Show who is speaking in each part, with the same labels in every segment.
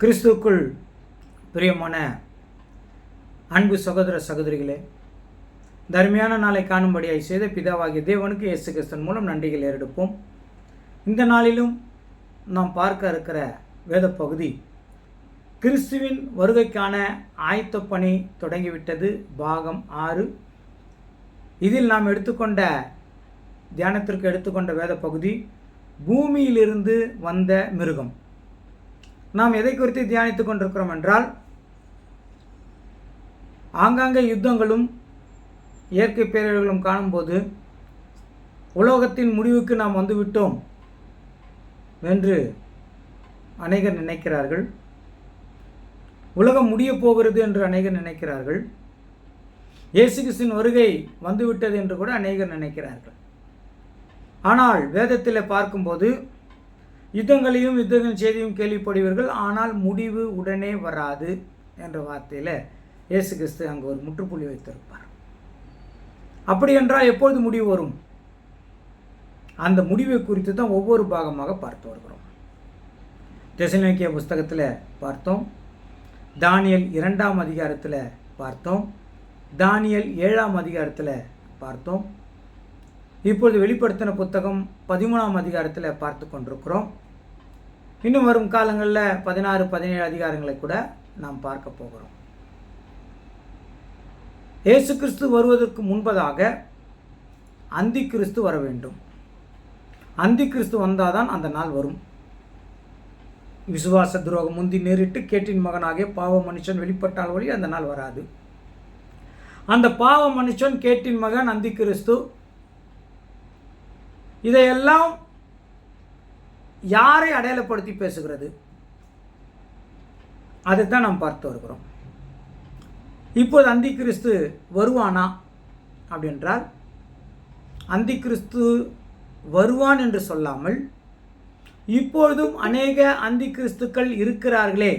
Speaker 1: கிறிஸ்துவுக்குள் பிரியமான அன்பு சகோதர சகோதரிகளே, தர்மையான நாளை காணும்படியாய் செய்த பிதாவாகிய தேவனுக்கு இயேசு கிறிஸ்துவின் மூலம் நன்றிகள் ஏறெடுப்போம். இந்த நாளிலும் நாம் பார்க்க இருக்கிற வேத பகுதி கிறிஸ்துவின் வருகைக்கான ஆயத்த பணி தொடங்கிவிட்டது, பாகம் 6. இதில் நாம் தியானத்திற்கு எடுத்துக்கொண்ட வேத பகுதி பூமியிலிருந்து வந்த மிருகம். நாம் எதை குறித்து தியானித்துக் கொண்டிருக்கிறோம் என்றால், ஆங்காங்கே யுத்தங்களும் இயற்கை பேரழிவுகளும் காணும்போது உலகத்தின் முடிவுக்கு நாம் வந்துவிட்டோம் என்று அநேகர் நினைக்கிறார்கள். உலகம் முடிய போகிறது என்று அநேகர் நினைக்கிறார்கள். இயேசு கிறிஸ்துவின் வருகை வந்துவிட்டது என்று கூட அநேகர் நினைக்கிறார்கள். ஆனால் வேதத்தில் பார்க்கும்போது யுத்தங்களையும் யுத்தங்களின் செய்தியும் கேள்விப்படுவீர்கள், ஆனால் முடிவு உடனே வராது என்ற வார்த்தையில் இயேசு கிறிஸ்து அங்கே ஒரு முற்றுப்புள்ளி வைத்திருப்பார். அப்படி என்றால் எப்பொழுது முடிவு வரும்? அந்த முடிவை குறித்து தான் ஒவ்வொரு பாகமாக பார்த்து வருகிறோம். தெசலோனிக்கேய புஸ்தகத்தில் பார்த்தோம், தானியேல் 2ஆம் அதிகாரத்தில் பார்த்தோம், தானியேல் 7ஆம் அதிகாரத்தில் பார்த்தோம். இப்பொழுது வெளிப்படுத்தின புத்தகம் 13ஆம் அதிகாரத்தில் பார்த்து கொண்டிருக்கிறோம். இன்னும் வரும் காலங்களில் 16, 17 அதிகாரங்களை கூட நாம் பார்க்க போகிறோம். இயேசு கிறிஸ்து வருவதற்கு முன்பதாக அந்தி கிறிஸ்து வர வேண்டும். அந்தி கிறிஸ்து வந்தாதான் அந்த நாள் வரும். விசுவாச துரோகம் முந்தி நேரிட்டு கேட்டின் மகனாகிய பாவ மனுஷன் வெளிப்பட்டால் வழி அந்த நாள் வராது. அந்த பாவ மனுஷன், கேட்டின் மகன், அந்தி கிறிஸ்து, இதையெல்லாம் யாரை அடையாளப்படுத்தி பேசுகிறது? அதைத்தான் நாம் பார்த்து வருகிறோம். இப்போது அந்தி கிறிஸ்து வருவானா அப்படின்றால், அந்தி கிறிஸ்து வருவான் என்று சொல்லாமல் இப்பொழுதும் அநேக அந்தி கிறிஸ்துக்கள் இருக்கிறார்களே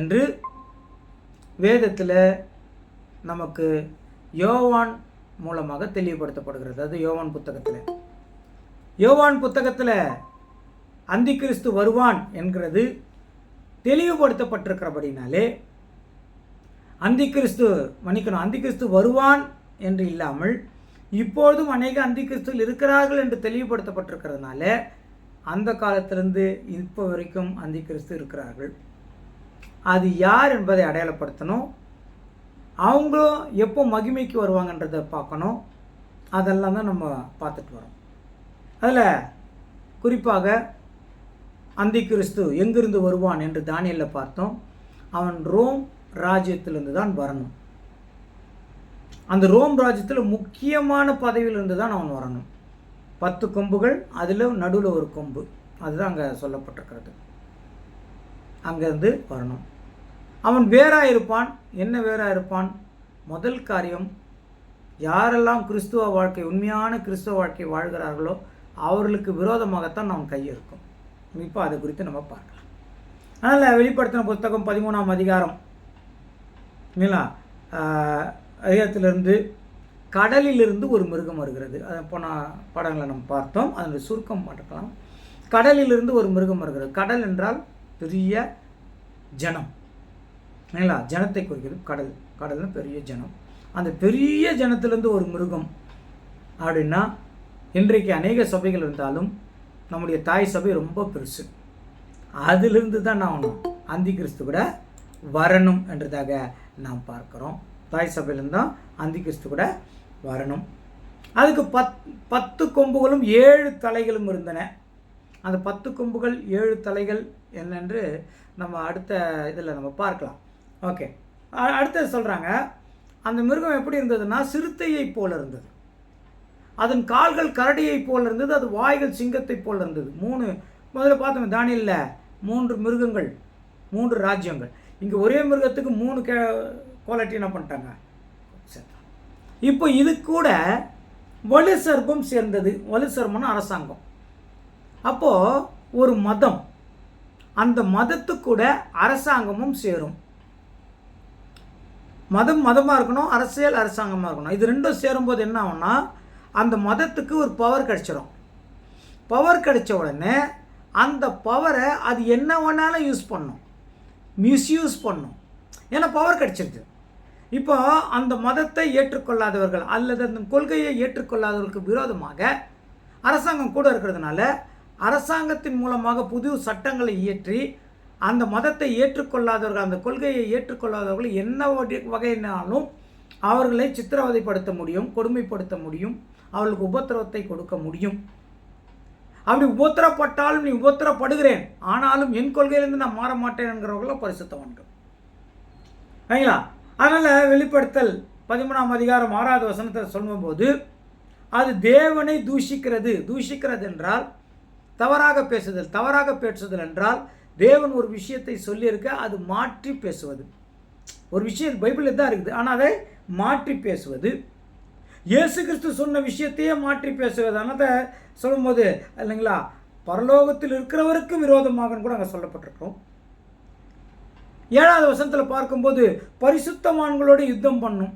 Speaker 1: என்று வேதத்தில் நமக்கு யோவான் மூலமாக தெளிவுபடுத்தப்படுகிறது. அது யோவான் புத்தகத்தில் அந்தி கிறிஸ்து வருவான் என்கிறது தெளிவுபடுத்தப்பட்டிருக்கிறபடினாலே அந்தி கிறிஸ்து வருவான் என்று இல்லாமல் இப்பொழுதும் அநேக அந்தி கிறிஸ்துகள் இருக்கிறார்கள் என்று தெளிவுபடுத்தப்பட்டிருக்கிறதுனால அந்த காலத்திலிருந்து இப்போ வரைக்கும் அந்தி கிறிஸ்து இருக்கிறார்கள். அது யார் என்பதை அடையாளப்படுத்தணும். அவங்களும் எப்போ மகிமைக்கு வருவாங்கன்றதை பார்க்கணும். அதெல்லாம் தான் நம்ம பார்த்துட்டு வரோம். அதில் குறிப்பாக அந்தி கிறிஸ்து எங்கிருந்து வருவான் என்று தானியேலில் பார்த்தோம். அவன் ரோம் ராஜ்யத்திலிருந்து தான் வரணும். அந்த ரோம் ராஜ்யத்தில் முக்கியமான பதவியிலிருந்து தான் அவன் வரணும். 10 கொம்புகள், அதில் நடுவில் ஒரு கொம்பு, அதுதான் அங்கே சொல்லப்பட்டிருக்கிறது. அங்கேருந்து வரணும். அவன் வேறாக இருப்பான். என்ன வேறாக இருப்பான்? முதல் காரியம், யாரெல்லாம் கிறிஸ்துவ வாழ்க்கை, உண்மையான கிறிஸ்துவ வாழ்க்கை வாழ்கிறார்களோ அவர்களுக்கு விரோதமாகத்தான் அவன் கை இருக்கும். இப்போ அதை குறித்து நம்ம பார்க்கலாம். அதனால் வெளிப்படுத்தின புத்தகம் 13ஆம் அதிகாரம் அதிகாரத்திலிருந்து கடலிலிருந்து ஒரு மிருகம் வருகிறது. அதை போன படங்களை நம்ம பார்த்தோம். அதனுடைய சுருக்கம் பார்க்கலாம். கடலிலிருந்து ஒரு மிருகம் வருகிறது. கடல் என்றால் பெரிய ஜனம், ஜனத்தை குறிக்கிறது. கடல்னு பெரிய ஜனம். அந்த பெரிய ஜனத்திலிருந்து ஒரு மிருகம் அப்படின்னா, இன்றைக்கு அநேக சபைகள் இருந்தாலும் நம்முடைய தாய் சபை ரொம்ப பெருசு. அதிலிருந்து தான் நாம் அந்தி கிறிஸ்து கூட வரணும் என்றதாக நாம் பார்க்குறோம். தாய் சபையிலிருந்து தான் அந்தி கிறிஸ்து கூட வரணும். அதுக்கு 10 கொம்புகளும் 7 தலைகளும் இருந்தன. அந்த 10 கொம்புகள் 7 தலைகள் என்னென்று நம்ம அடுத்த இதில் நம்ம பார்க்கலாம். ஓகே, அடுத்தது சொல்கிறாங்க, அந்த மிருகம் எப்படி இருந்ததுன்னா சிறுத்தையை போல் இருந்தது. அதன் கால்கள் கரடியை போல் இருந்தது. அது வாய்கள் சிங்கத்தை போல் இருந்தது. முதல்ல பார்த்தோம் தானியேலில் 3 மிருகங்கள், 3 ராஜ்யங்கள். இங்கே ஒரே மிருகத்துக்கு 3 குவாலிட்டி என்ன பண்ணிட்டாங்க. இப்போ இது கூட வலு சர்ப்பம் சேர்ந்தது. வலு சர்ப்பம்னா அரசாங்கம். அப்போது ஒரு மதம், அந்த மதத்துக்கு கூட அரசாங்கமும் சேரும். மதமாக இருக்கணும், அரசியல் அரசாங்கமாக இருக்கணும். இது ரெண்டும் சேரும்போது என்ன ஆகும்னா, அந்த மதத்துக்கு ஒரு பவர் கிடைச்சிடும். பவர் கிடைச்ச உடனே அந்த பவரை அது என்ன வேணாலும் யூஸ் பண்ணும். மிஸ்யூஸ் பண்ணும். ஏன்னா பவர் கிடச்சிருது. இப்போ அந்த மதத்தை ஏற்றுக்கொள்ளாதவர்கள் அல்லது அந்த கொள்கையை ஏற்றுக்கொள்ளாதவர்களுக்கு விரோதமாக அரசாங்கம் கூட இருக்கிறதுனால அரசாங்கத்தின் மூலமாக புது சட்டங்களை இயற்றி அந்த மதத்தை ஏற்றுக்கொள்ளாதவர்கள், அந்த கொள்கையை ஏற்றுக்கொள்ளாதவர்கள் என்ன வகையினாலும் அவர்களை சித்திரவதைப்படுத்த முடியும், கொடுமைப்படுத்த முடியும், அவர்களுக்கு உபத்திரவத்தை கொடுக்க முடியும். அப்படி உபத்திரப்பட்டாலும் நீ உபத்திரப்படுகிறேன், ஆனாலும் என் கொள்கையிலிருந்து நான் மாற மாட்டேன் என்கிறவர்களும் பரிசுத்தவான்கள். சரிங்களா? அதனால் வெளிப்படுத்தல் 13ஆம் அதிகாரம் 6வது வசனத்தை சொல்லும்போது அது தேவனை தூஷிக்கிறது என்றால் தவறாக பேசுதல் என்றால் தேவன் ஒரு விஷயத்தை சொல்லியிருக்க அது மாற்றி பேசுவது. ஒரு விஷயம் பைபிளில் தான் இருக்குது, ஆனால் அதை மாற்றி பேசுவது. இயேசு கிறிஸ்து சொன்ன விஷயத்தையே மாற்றி பேசுவது. அதை சொல்லும்போது இல்லைங்களா, பரலோகத்தில் இருக்கிறவருக்கு விரோதமாக கூட அங்கே சொல்லப்பட்டிருக்கோம். 7வது வசனத்தில் பார்க்கும்போது பரிசுத்தவான்களோடு யுத்தம் பண்ணும்.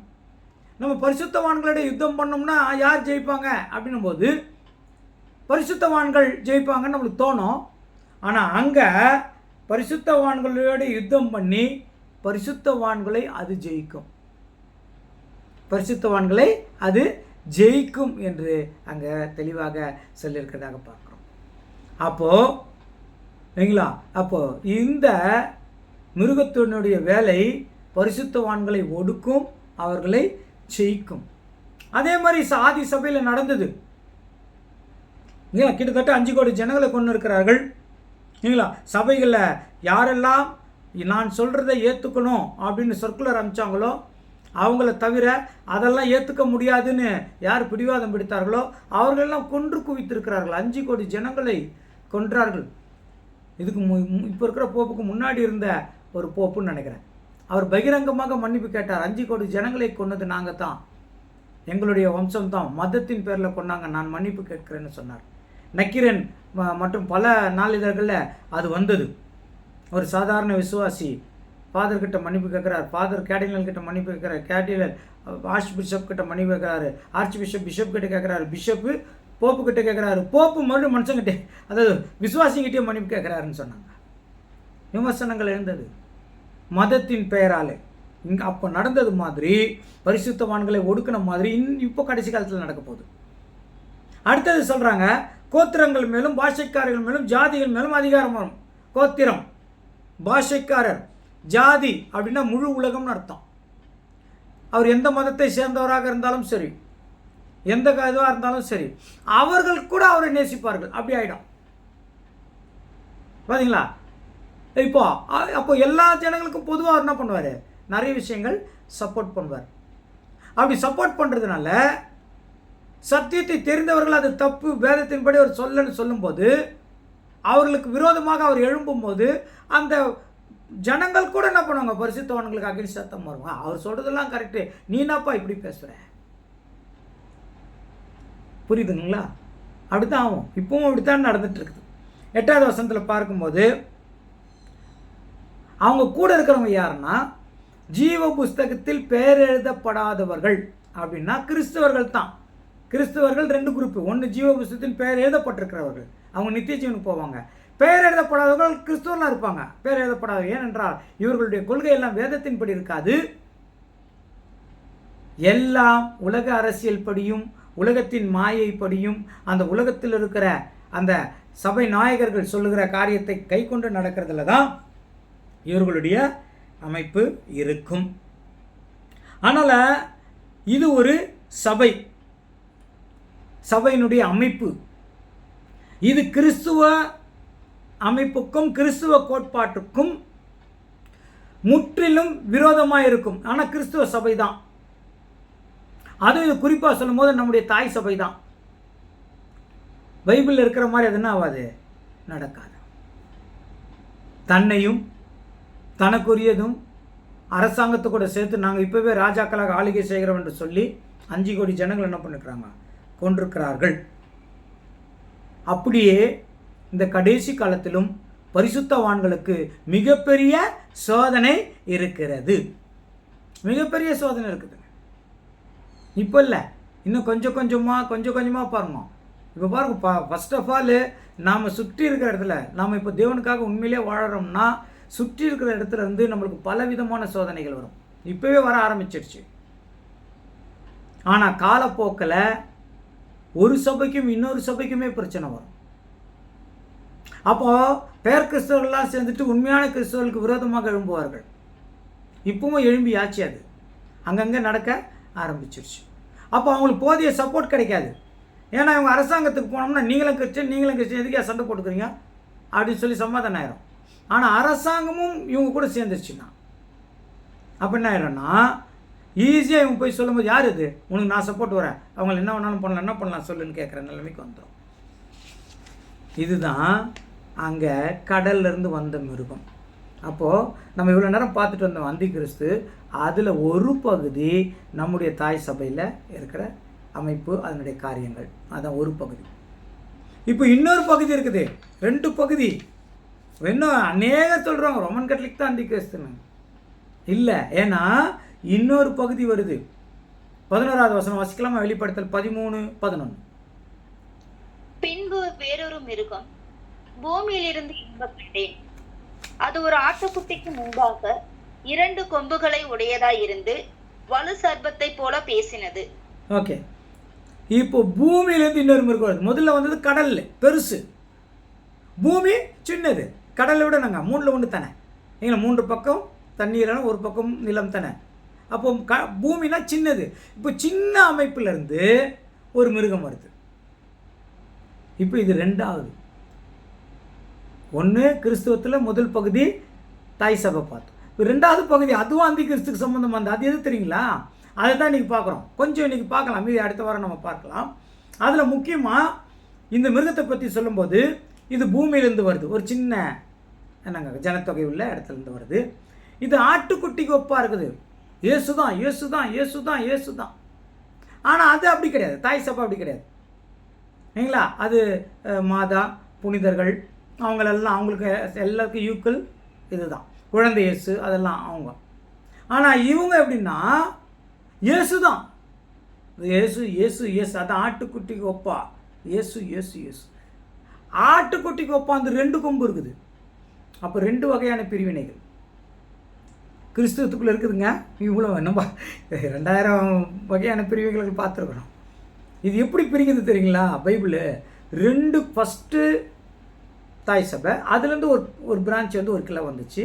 Speaker 1: நம்ம பரிசுத்தவான்களோட யுத்தம் பண்ணோம்னா யார் ஜெயிப்பாங்க அப்படின்னும் போது பரிசுத்தவான்கள் ஜெயிப்பாங்கன்னு நம்மளுக்கு தோணும். ஆனால் அங்கே பரிசுத்தவான்களோடு யுத்தம் பண்ணி பரிசுத்தவான்களை அது ஜெயிக்கும் என்று அங்கே தெளிவாக சொல்லியிருக்கிறதாக பார்க்குறோம். அப்போது இந்த மிருகத்தினுடைய வேலை பரிசுத்தவான்களை ஒடுக்கும், அவர்களை ஜெயிக்கும். அதே மாதிரி ஆதி சபையில் நடந்தது. கிட்டத்தட்ட 5 கோடி ஜனங்களை கொண்டு இருக்கிறார்கள். சபைகளில் யாரெல்லாம் நான் சொல்கிறத ஏற்றுக்கணும் அப்படின்னு சர்க்குலர் அனுப்பிச்சாங்களோ அவங்கள தவிர அதெல்லாம் ஏற்றுக்க முடியாதுன்னு யார் பிடிவாதம் பிடித்தார்களோ அவர்களெல்லாம் கொன்று குவித்திருக்கிறார்கள். 5 கோடி ஜனங்களை கொன்றார்கள். இதுக்கு இப்போ இருக்கிற போப்புக்கு முன்னாடி இருந்த ஒரு போப்புன்னு நினைக்கிறேன். அவர் பகிரங்கமாக மன்னிப்பு கேட்டார். 5 கோடி ஜனங்களை கொன்னது நாங்கள் தான், எங்களுடைய வம்சம்தான், மதத்தின் பேரில் கொண்டாங்க, நான் மன்னிப்பு கேட்கிறேன்னு சொன்னார். நக்கீரன் மற்றும் பல நாளிதழ்களில் அது வந்தது. ஒரு சாதாரண விசுவாசி ஃபாதர்கிட்ட மன்னிப்பு கேட்குறார், ஃபாதர் கேர்டினல் கிட்ட மன்னிப்பு கேட்குறாரு, கேர்டினல் ஆர்ச் பிஷப் கிட்ட மன்னிப்பு கேட்குறாரு, ஆர்ச் பிஷப் கிட்ட கேட்குறாரு, பிஷப்பு போப்பு கிட்ட கேட்குறாரு, போப்பு மறுபடியும் மனுஷங்கிட்டே அதாவது விசுவாசிங்கிட்டே மன்னிப்பு கேட்குறாருன்னு சொன்னாங்க. விமர்சனங்கள் எழுந்தது மதத்தின் பெயரால். அப்போ நடந்தது மாதிரி பரிசுத்தவான்களை ஒடுக்கின மாதிரி இப்போ கடைசி காலத்தில் நடக்க போகுது. அடுத்தது சொல்கிறாங்க, கோத்திரங்கள் மேலும் பாஷைக்காரர்கள் மேலும் ஜாதிகள் மேலும் அதிகாரம் வரும். கோத்திரம், பாஷைக்காரர், ஜாதி அப்படின்னா முழு உலகம்னு அர்த்தம். அவர் எந்த மதத்தை சேர்ந்தவராக இருந்தாலும் சரி, எந்த இதுவாக இருந்தாலும் சரி, அவர்கள் கூட அவரை நேசிப்பார்கள். அப்படி ஆகிடும். பார்த்தீங்களா? அப்போ எல்லா ஜனங்களுக்கும் பொதுவாக அவர் என்ன பண்ணுவார், நிறைய விஷயங்கள் சப்போர்ட் பண்ணுவார். அப்படி சப்போர்ட் பண்ணுறதுனால சத்தியத்தை தெரிந்தவர்கள் அது தப்பு, வேதத்தின்படி அவர் சொல்லன்னு சொல்லும்போது அவர்களுக்கு விரோதமாக அவர் எழும்பும்போது அந்த ஜனங்கள் கூட என்ன பண்ணுவாங்க, பரிசுத்தவான்களுக்கு அகின்ஸ்ட் சத்தம் வருவாங்க. அவர் சொல்கிறதெல்லாம் கரெக்டு, நீ என்னப்பா இப்படி பேசுகிற, புரியுதுங்களா? அப்படித்தான் ஆகும். இப்பவும் அப்படித்தான் நடந்துட்டு இருக்குது. 8வது வசனத்தில் பார்க்கும்போது அவங்க கூட இருக்கிறவங்க யாருன்னா ஜீவ புஸ்தகத்தில் பெயர் எழுதப்படாதவர்கள் அப்படின்னா கிறிஸ்தவர்கள் தான். கிறிஸ்தவர்கள் 2 குரூப்பு. ஒன்று ஜீவ புஸ்தகத்தில் பெயர் எழுதப்பட்டிருக்கிறவர்கள், அவங்க நித்திய ஜீவனுக்கு போவாங்க. பெயர் எழுதப்படாதவர்கள் கிறிஸ்தவர்களாக இருப்பாங்க. பெயர் எழுதப்படாத ஏனென்றால் இவர்களுடைய கொள்கையெல்லாம் வேதத்தின்படி இருக்காது. எல்லாம் உலக அரசியல் படியும் உலகத்தின் மாயை படியும் அந்த உலகத்தில் இருக்கிற அந்த சபை நாயகர்கள் சொல்லுகிற காரியத்தை கை கொண்டு நடக்கிறதுல தான் இவர்களுடைய அமைப்பு இருக்கும். ஆனால் இது ஒரு சபையினுடைய அமைப்பு. இது கிறிஸ்துவ அமைப்புக்கும் கிறிஸ்துவ கோட்பாட்டுக்கும் முற்றிலும் விரோதமாக இருக்கும். ஆனால் கிறிஸ்துவ சபை தான். அது இது குறிப்பாக சொல்லும் போது நம்முடைய தாய் சபை தான். பைபிளில் இருக்கிற மாதிரி அது என்ன ஆகாது, நடக்காது. தன்னையும் தனக்குரியதும் அரசாங்கத்தை கூட சேர்த்து நாங்கள் இப்போவே ராஜாக்களாக ஆளுகை செய்கிறோம் என்று சொல்லி 5 கோடி ஜனங்கள் என்ன பண்ணிக்கிறாங்க, கொண்டிருக்கிறார்கள். அப்படியே இந்த கடைசி காலத்திலும் பரிசுத்தவான்களுக்கு மிகப்பெரிய சோதனை இருக்கிறது. மிகப்பெரிய சோதனை இருக்குது. இப்போ இல்லை, இன்னும் கொஞ்சம் கொஞ்சமாக பாருங்க. இப்போ பாருங்க, ஃபர்ஸ்ட் ஆஃப் ஆல் நாம் சுற்றி இருக்கிற இடத்துல நாம் இப்போ தேவனுக்காக உண்மையிலே வாழறோம்னா சுற்றி இருக்கிற இடத்துல இருந்து நம்மளுக்கு பலவிதமான சோதனைகள் வரும். இப்போவே வர ஆரம்பிச்சிருச்சு. ஆனால் காலப்போக்கில் ஒரு சபைக்கும் இன்னொரு சபைக்குமே பிரச்சனை வரும். அப்போது பேர் கிறிஸ்தவர்கள்லாம் சேர்ந்துட்டு உண்மையான கிறிஸ்தவர்களுக்கு விரோதமாக எழும்புவார்கள். இப்பவும் எழும்பியாச்சு, அது அங்கங்கே நடக்க ஆரம்பிச்சிருச்சு. அப்போ அவங்களுக்கு போதிய சப்போர்ட் கிடைக்காது. ஏன்னா இவங்க அரசாங்கத்துக்கு போனோம்னா நீங்களும் கிறிஸ்டின் எதுக்கே சண்டை போட்டுக்கிறீங்க அப்படின்னு சொல்லி சமாதானம் ஆயிரும். ஆனால் அரசாங்கமும் இவங்க கூட சேர்ந்துருச்சுன்னா அப்போ என்ன ஆயிடும்னா, ஈஸியாக இவங்க போய் சொல்லும்போது, யார் இது உனக்கு நான் சப்போர்ட் வரேன், அவங்களை என்ன வேணாலும் பண்ணலாம், என்ன பண்ணலாம் சொல்லுன்னு கேட்குற நிலைமைக்கு வந்துடும். இதுதான் அங்கே கடல்லேருந்து வந்த மிருகம். அப்போது நம்ம இவ்வளோ நேரம் பார்த்துட்டு வந்தோம் அந்தி கிறிஸ்து. அதில் ஒரு பகுதி நம்முடைய தாய் சபையில் இருக்கிற அமைப்பு, அதனுடைய காரியங்கள், அதான் ஒரு பகுதி. இப்போ இன்னொரு பகுதி இருக்குது, 2 பகுதி. இன்னும் அநேக சொல்கிறாங்க ரோமன் கத்தோலிக் தான் அந்தி கிறிஸ்துன்னு. இல்லை, ஏன்னா இன்னொரு பகுதி வருது. 11வது வசனம் வாசிக்கலாமா? வெளிப்படுத்தல் 13:11.
Speaker 2: பின்பு வேறொரு மிருகம் பூமியிலிருந்து எழும்பக் கண்டேன். அது ஒரு ஆட்டுக்குட்டிக்கு முன்பாக 2 கொம்புகளை உடையதாய் இருந்து வலு சர்ப்பத்தை போல பேசினது.
Speaker 1: ஓகே, இப்போ பூமியிலேருந்து இன்னொரு மிருகம் வருது. முதல்ல வந்தது கடல்ல, பெருசு. பூமி சின்னது. கடலை விட நாங்கள் 3ல் 1 தானே. எங்களை 3 பக்கம் தண்ணீரான, ஒரு பக்கம் நிலம் தானே. அப்போ பூமினா சின்னது. இப்போ சின்ன அமைப்பிலிருந்து ஒரு மிருகம் வருது. இப்போ இது 2வது. 1 கிறிஸ்துவத்தில் முதல் பகுதி தாய் சபை பார்த்தோம். இப்போ 2வது பகுதி அதுவும் அந்தி கிறிஸ்துக்கு சம்மந்தமாக இருந்தது. அது எது தெரியுங்களா? அதை தான் இன்றைக்கி பார்க்குறோம். கொஞ்சம் இன்றைக்கி பார்க்கலாம், மீதி அடுத்த வாரம் நம்ம பார்க்கலாம். அதில் முக்கியமாக இந்த மிருகத்தை பற்றி சொல்லும்போது, இது பூமியிலேருந்து வருது, ஒரு சின்ன என்னங்க ஜனத்தொகை உள்ள இடத்துலேருந்து வருது. இது ஆட்டுக்குட்டிக்கு ஒப்பாக இருக்குது. இயேசு தான், இயேசு தான், இயேசு தான், இயேசு தான். ஆனால் அது அப்படி கிடையாது, தாய் சபை அப்படி கிடையாது இல்லைங்களா? அது மாதா, புனிதர்கள், அவங்களெல்லாம் அவங்களுக்கு எல்லாருக்கும் ஈக்குவல் இதுதான். குழந்தை இயேசு அதெல்லாம் அவங்க. ஆனால் இவங்க எப்படின்னா இயேசு தான், இயேசு இயேசு இயேசு. அதான் ஆட்டுக்குட்டிக்கு ஒப்பா இயேசு இயேசு இயேசு. ஆட்டுக்குட்டிக்கு ஒப்பா அந்த 2 கொம்பு இருக்குது. அப்போ 2 வகையான பிரிவினைகள் கிறிஸ்துவத்துக்குள்ளே இருக்குதுங்க. இவ்வளோ நம்ம 2000 வகையான பிரிவுகள் பார்த்துருக்குறோம். இது எப்படி பிரிக்குது தெரியுங்களா? பைபிள் 2 ஃபஸ்ட்டு தாய் சபை, அதுலேருந்து ஒரு பிரான்ச் வந்து ஒரு கிளை வந்துச்சு.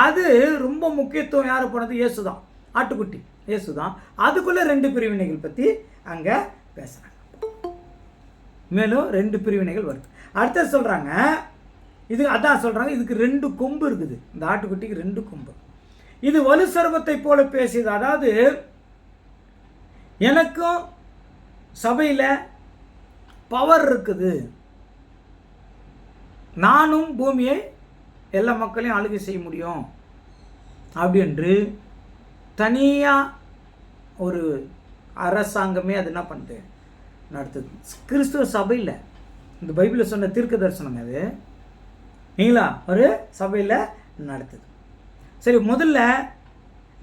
Speaker 1: அது ரொம்ப முக்கியத்துவம் யார் போனது? இயேசு தான், ஆட்டுக்குட்டி இயேசு தான். அதுக்குள்ளே 2 பிரிவினைகள் பற்றி அங்கே பேசுகிறாங்க. மேலும் 2 பிரிவினைகள் வருது. அடுத்தது சொல்கிறாங்க, இது அதான் சொல்கிறாங்க, இதுக்கு 2 கொம்பு இருக்குது. இந்த ஆட்டுக்குட்டிக்கு 2 கொம்பு. இது வலு சர்ப்பத்தை போல பேசியது. அதாவது எனக்கும் சபையில் பவர் இருக்குது, நானும் பூமியை எல்லா மக்களையும் ஆளுகை செய்ய முடியும் அப்படின்று தனியாக ஒரு அரசாங்கமே அது என்ன பண்ணுது, நடத்துது. கிறிஸ்துவ சபையில் இந்த பைபிளில் சொன்ன தீர்க்க தரிசனம் அது நீங்களா ஒரு சபையில் நடத்துது. சரி, முதல்ல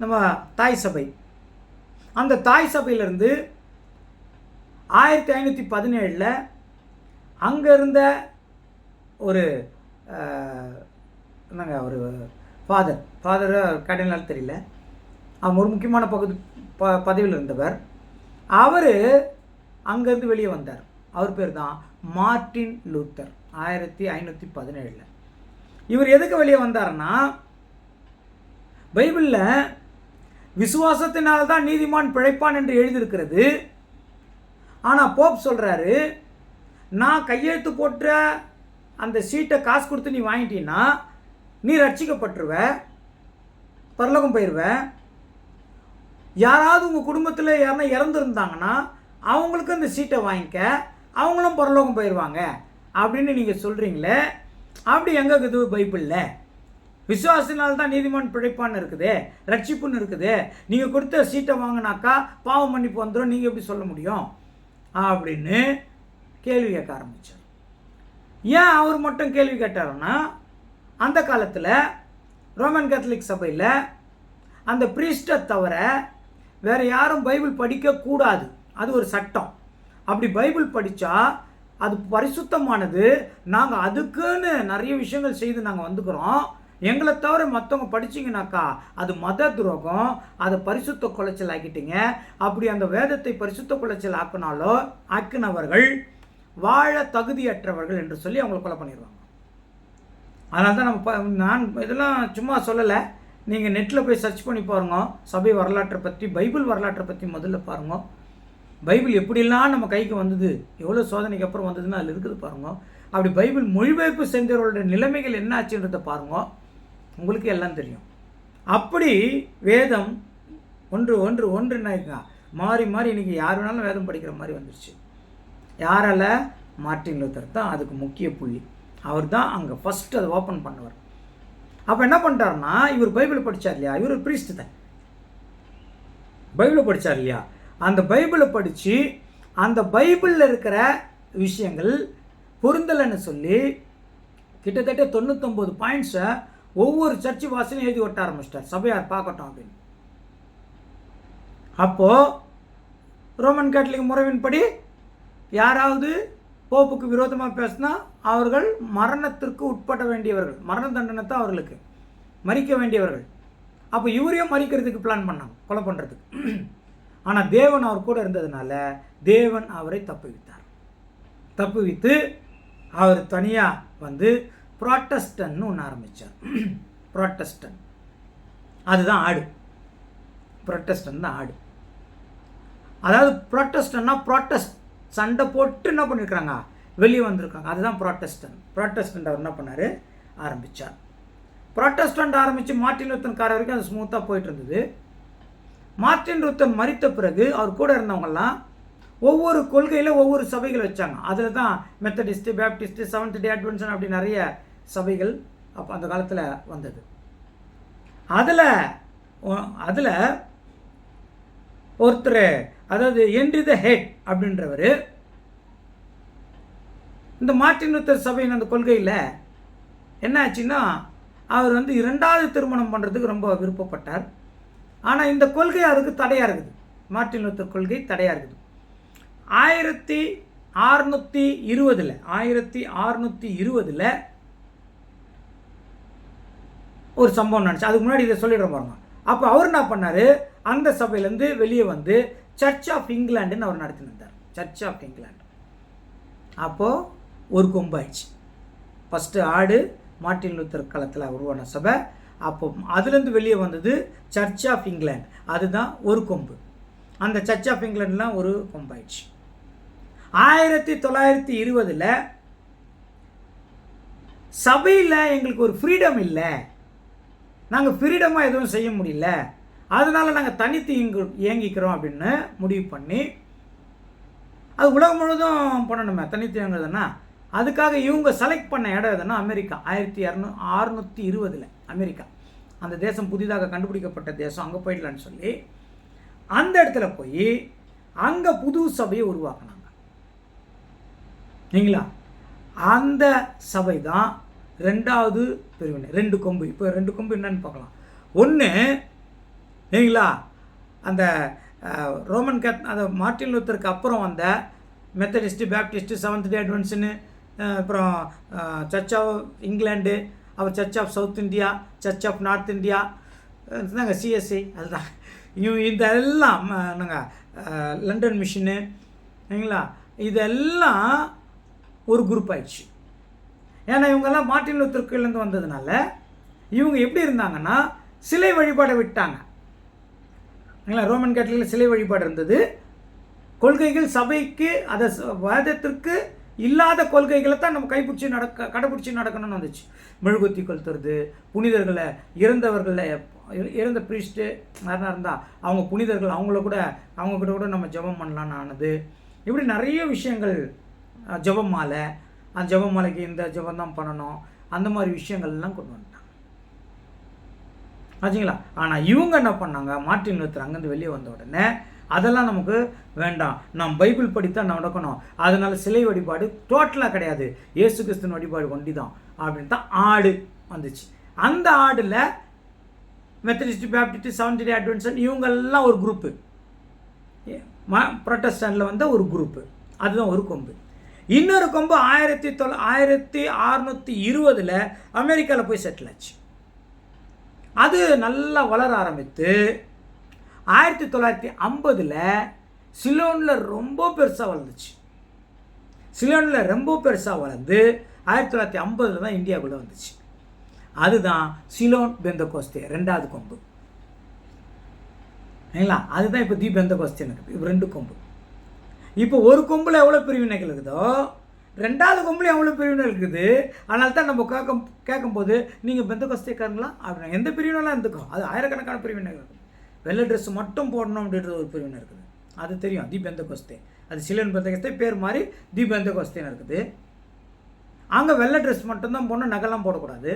Speaker 1: நம்ம தாய் சபை. அந்த தாய் சபையிலேருந்து 1517 அங்கே இருந்த ஒரு என்னங்க ஒரு ஃபாதர் கடையினால் தெரியல, அவன் ஒரு முக்கியமான பதவியில் இருந்தவர். அவர் அங்கேருந்து வெளியே வந்தார். அவர் பேர் தான் மார்ட்டின் லூத்தர். 1517 இவர் எதுக்கு வெளியே வந்தார்னா, பைபிளில் விசுவாசத்தினால்தான் நீதிமான் பிழைப்பான் என்று எழுதியிருக்கிறது. ஆனால் போப் சொல்கிறாரு, நான் கையெழுத்து போட்ட அந்த சீட்டை காசு கொடுத்து நீ வாங்கிட்டீன்னா நீ ரட்சிக்கப்பட்டுருவ, பரலோகம் போயிடுவ. யாராவது உங்கள் குடும்பத்தில் யாருன்னா இறந்துருந்தாங்கன்னா அவங்களுக்கு அந்த சீட்டை வாங்கிக்க, அவங்களும் பரலோகம் போயிடுவாங்க அப்படின்னு நீங்கள் சொல்கிறீங்களே, அப்படி எங்கே இருக்குது பைபிளில்? விசுவாசத்தினால்தான் நீதிமான் பிழைப்பான்னு இருக்குது, ரட்சிப்புன்னு இருக்குது. நீங்கள் கொடுத்த சீட்டை வாங்கினாக்கா பாவம் மன்னிப்பு வந்துடும், நீங்கள் எப்படி சொல்ல முடியும் அப்படின்னு கேள்வி கேட்க ஆரம்பித்தார். ஏன் அவர் மட்டும் கேள்வி கேட்டாருன்னா, அந்த காலத்தில் ரோமன் கத்தோலிக் சபையில் அந்த பிரீஸ்டை தவிர வேறு யாரும் பைபிள் படிக்கக்கூடாது, அது ஒரு சட்டம். அப்படி பைபிள் படித்தா அது பரிசுத்தமானது, நாங்கள் அதுக்குன்னு நிறைய விஷயங்கள் செய்து நாங்கள் வந்துக்கிறோம், எங்களை தவிர மற்றவங்க படிச்சிங்கனாக்கா அது மத துரோகம், அதை பரிசுத்த குலைச்சல் ஆக்கிட்டீங்க. அப்படி அந்த வேதத்தை பரிசுத்த குலைச்சல் ஆக்கினவர்கள் வாழ தகுதியற்றவர்கள் என்று சொல்லி அவங்களை கொலை பண்ணிடுவாங்க. அதனால தான் நான் இதெல்லாம் சும்மா சொல்லலை. நீங்கள் நெட்டில் போய் சர்ச் பண்ணி பாருங்க. சபை வரலாற்றை பற்றி, பைபிள் வரலாற்றை பற்றி முதல்ல பாருங்க. பைபிள் எப்படிலாம் நம்ம கைக்கு வந்தது, எவ்வளோ சோதனைக்கு அப்புறம் வந்ததுன்னு அதில் இருக்குது பாருங்க. அப்படி பைபிள் மொழிபெயர்ப்பு செஞ்சவர்களுடைய நிலைமைகள் என்ன ஆச்சுன்றதை பாருங்க, உங்களுக்கு எல்லாம் தெரியும். அப்படி வேதம் ஒன்று மாறி மாறி இன்றைக்கி யார் வேணாலும் வேதம் படிக்கிற மாதிரி வந்துருச்சு. யாரால? மார்ட்டின் லூத்தர் தான் அதுக்கு முக்கிய புள்ளி. அவர் தான் அங்கே ஃபஸ்ட்டு அதை ஓப்பன் பண்ணுவார். அப்போ என்ன பண்ணிட்டாருன்னா, இவர் பைபிள் படித்தார் இல்லையா, இவர் ஒரு பிரீஸ்ட் தான். பைபிளை படித்தார் இல்லையா, அந்த பைபிளை படித்து அந்த பைபிளில் இருக்கிற விஷயங்கள் பொருந்தலைன்னு சொல்லி கிட்டத்தட்ட 99 பாயிண்ட்ஸை ஒவ்வொரு சர்ச்சு வாசலையும் எழுதி ஒட்ட ஆரம்பிச்சிட்டார், சபையார் பார்க்கட்டும் அப்படின்னு. அப்போது ரோமன் கேத்தலிக் முறையின்படி யாராவது போப்புக்கு விரோதமாக பேசினா அவர்கள் மரணத்திற்கு உட்பட வேண்டியவர்கள், மரண தண்டனை தான் அவர்களுக்கு, மறிக்க வேண்டியவர்கள். அப்போ இவரையும் மறிக்கிறதுக்கு பிளான் பண்ணாங்க, கொலை பண்ணுறதுக்கு. ஆனால் தேவன் அவர் கூட இருந்ததுனால தேவன் அவரை தப்புவித்து அவர் தனியாக வந்து புராட்டஸ்டன்னு ஒன்று ஆரம்பித்தார். புராட்டஸ்டன் அதுதான் ஆடு, புராட்டஸ்டன் தான் ஆடு. அதாவது புராட்டஸ்டன்னா புராட்டஸ்ட் சண்டை போட்டு என்ன பண்ணியிருக்காங்க, வெளியே வந்திருக்காங்க. அதுதான் புராட்டஸ்டன்ட் அவர் என்ன பண்ணார், ஆரம்பித்தார். புராட்டஸ்டன்ட் ஆரம்பித்து மார்ட்டின் லூத்தர் கார வரைக்கும் அது ஸ்மூத்தாக போயிட்டு இருந்தது. மார்ட்டின் லூத்தர் மரித்த பிறகு அவர் கூட இருந்தவங்கெல்லாம் ஒவ்வொரு கொள்கையில் ஒவ்வொரு சபைகள் வச்சாங்க. அதில் தான் மெத்தடிஸ்ட்டு, பேப்டிஸ்ட்டு, செவன்த் டே அட்வென்ஷன் அப்படி நிறைய சபைகள் அப்போ அந்த காலத்தில் வந்தது. அதில் ஒருத்தர், அதாவது ஹென்றி த ஹெட் அப்படின்றவர், இந்த மார்ட்டின் லூத்தர் சபையின் அந்த கொள்கையில் என்ன ஆச்சுன்னா, அவர் வந்து 2வது திருமணம் பண்ணுறதுக்கு ரொம்ப விருப்பப்பட்டார். ஆனால் இந்த கொள்கை அவருக்கு தடையாக இருக்குது, மார்ட்டின் லூத்தர் கொள்கை தடையாக இருக்குது. 1620 ஒரு சம்பவம் நடந்துச்சு. அதுக்கு முன்னாடி இதை சொல்லிடுறோம் பாருங்க. அப்போ அவர் என்ன பண்ணார், அந்த சபையிலேருந்து வெளியே வந்து சர்ச் ஆஃப் இங்கிலாண்டுன்னு அவர் நடத்தினார். சர்ச் ஆஃப் இங்கிலாண்டு அப்போது ஒரு கொம்பு ஆயிடுச்சு. ஃபஸ்ட்டு ஆடு மார்ட்டின் லூத்தர் காலத்தில் உருவான சபை. அப்போ அதுலேருந்து வெளியே வந்தது சர்ச் ஆஃப் இங்கிலாந்து, அதுதான் ஒரு கொம்பு. அந்த சர்ச் ஆஃப் இங்கிலாண்டுலாம் ஒரு கொம்பு ஆயிடுச்சு. 1920 சபையில் எங்களுக்கு ஒரு ஃப்ரீடம் இல்லை, நாங்கள் ஃப்ரீடமாக எதுவும் செய்ய முடியல, அதனால் நாங்கள் தனித்து இயங்கிக்கிறோம் அப்படின்னு முடிவு பண்ணி, அது உலகம் முழுவதும் பண்ணணுமே தனித்து இயங்குறதுன்னா. அதுக்காக இவங்க செலக்ட் பண்ண இடம் எதுனா அமெரிக்கா. 1620 அமெரிக்கா, அந்த தேசம் புதிதாக கண்டுபிடிக்கப்பட்ட தேசம், அங்கே போயிடலான்னு சொல்லி அந்த இடத்துல போய் அங்கே புது சபையை உருவாக்கினாங்க. நீங்களா, அந்த சபை தான் 2வது பிரிவினை, 2 கொம்பு. இப்போ 2 கொம்பு என்னன்னு பார்க்கலாம். ஒன்று நீங்களா, அந்த ரோமன் அந்த மார்ட்டின் லூத்தருக்கு அப்புறம் வந்த மெத்தடிஸ்ட்டு, பேப்டிஸ்ட்டு, செவன்த் டே அட்வென்ஷனு, அப்புறம் சர்ச் ஆஃப் இங்கிலாண்டு, அப்புறம் church of South India, search of North India, நாங்கள் சிஎஸ்ஐ, அதுதான் இதெல்லாம் நாங்கள் லண்டன் மிஷினு, சரிங்களா, இதெல்லாம் ஒரு குரூப் ஆயிடுச்சு. ஏன்னா இவங்கெல்லாம் மார்ட்டின் லூத்தர் கீழேருந்து வந்ததுனால இவங்க எப்படி இருந்தாங்கன்னா சிலை வழிபாடை விட்டாங்க. ரோமன் கேத்தலிக்கில் சிலை வழிபாடு இருந்தது. கொள்கைகள் சபைக்கு, அதை வேதத்திற்கு இல்லாத கொள்கைகளை தான் நம்ம கடைபிடிச்சி நடக்கணும்னு வந்துச்சு. மெழுகுத்தி கொளுத்துறது, புனிதர்களை, இறந்த ப்ரீஸ்ட்டு யாரா இருந்தால் அவங்க புனிதர்கள், அவங்கக்கிட்ட கூட நம்ம ஜெபம் பண்ணலான்னு ஆனது. இப்படி நிறைய விஷயங்கள், ஜெபம் மாலை, அந்த ஜெபம் மாலைக்கு இந்த ஜெபம் தான் பண்ணணும், அந்த மாதிரி விஷயங்கள்லாம் கொண்டு வந்துட்டாங்க ஆச்சுங்களா. ஆனால் இவங்க என்ன பண்ணாங்க, மார்ட்டின் லூத்தர் அங்கேருந்து வெளியே வந்த உடனே அதெல்லாம் நமக்கு வேண்டாம், நாம் பைபிள் படித்தான் நடக்கணும், அதனால சிலை வழிபாடு டோட்டலாக கிடையாது, இயேசு கிறிஸ்துவின் வழிபாடு ஒண்டி தான் அப்படின்னு தான் ஆடு வந்துச்சு. அந்த ஆடில் மெத்தடிஸ்ட், பேப்டிஸ்ட், செவன்த் டே அட்வென்ஷன் இவங்கெல்லாம் ஒரு குரூப்பு, புராட்டஸ்டன்ட்ல வந்த ஒரு குரூப்பு, அதுதான் ஒரு கொம்பு. இன்னொரு கொம்பு 1620 அமெரிக்காவில் போய் செட்டில் ஆச்சு. அது நல்லா வளர ஆரம்பித்து 1950 சிலோனில் ரொம்ப பெருசாக வளர்ந்துச்சு. சிலோனில் ரொம்ப பெருசாக வளர்ந்து 1950 தான் இந்தியாவுக்குள்ளே வந்துச்சு. அதுதான் சிலோன் பெந்தகோஸ்தே, ரெண்டாவது கொம்பு. இல்லைங்களா? அதுதான் இப்போ தி பெந்தகோஸ்தேன்னு இருக்குது. இப்போ 2 கொம்பு. இப்போ ஒரு கொம்பில் எவ்வளோ பிரிவினைகள் இருக்குதோ ரெண்டாவது கொம்பில் எவ்வளோ பிரிவினைகள் இருக்குது. அதனால தான் நம்ம கேட்கும்போது நீங்கள் பெந்தகோஸ்தேக்காரங்களா அப்படின்னா எந்த பிரிவினைலாம் இருந்துக்கோ, அது ஆயிரக்கணக்கான பிரிவினைகள் இருக்குது. வெள்ளை ட்ரெஸ் மட்டும் போடணும் அப்படின்றது ஒரு பிரிவினை இருக்குது, அது தெரியும், தி பெந்தகோஸ்தே. அது சிலோன் பெந்தகோஸ்தே பேர் மாதிரி தி பெந்தகோஸ்தேன்னு இருக்குது. அங்கே வெள்ளை ட்ரெஸ் மட்டும்தான் போடணும், நகைலாம் போடக்கூடாது.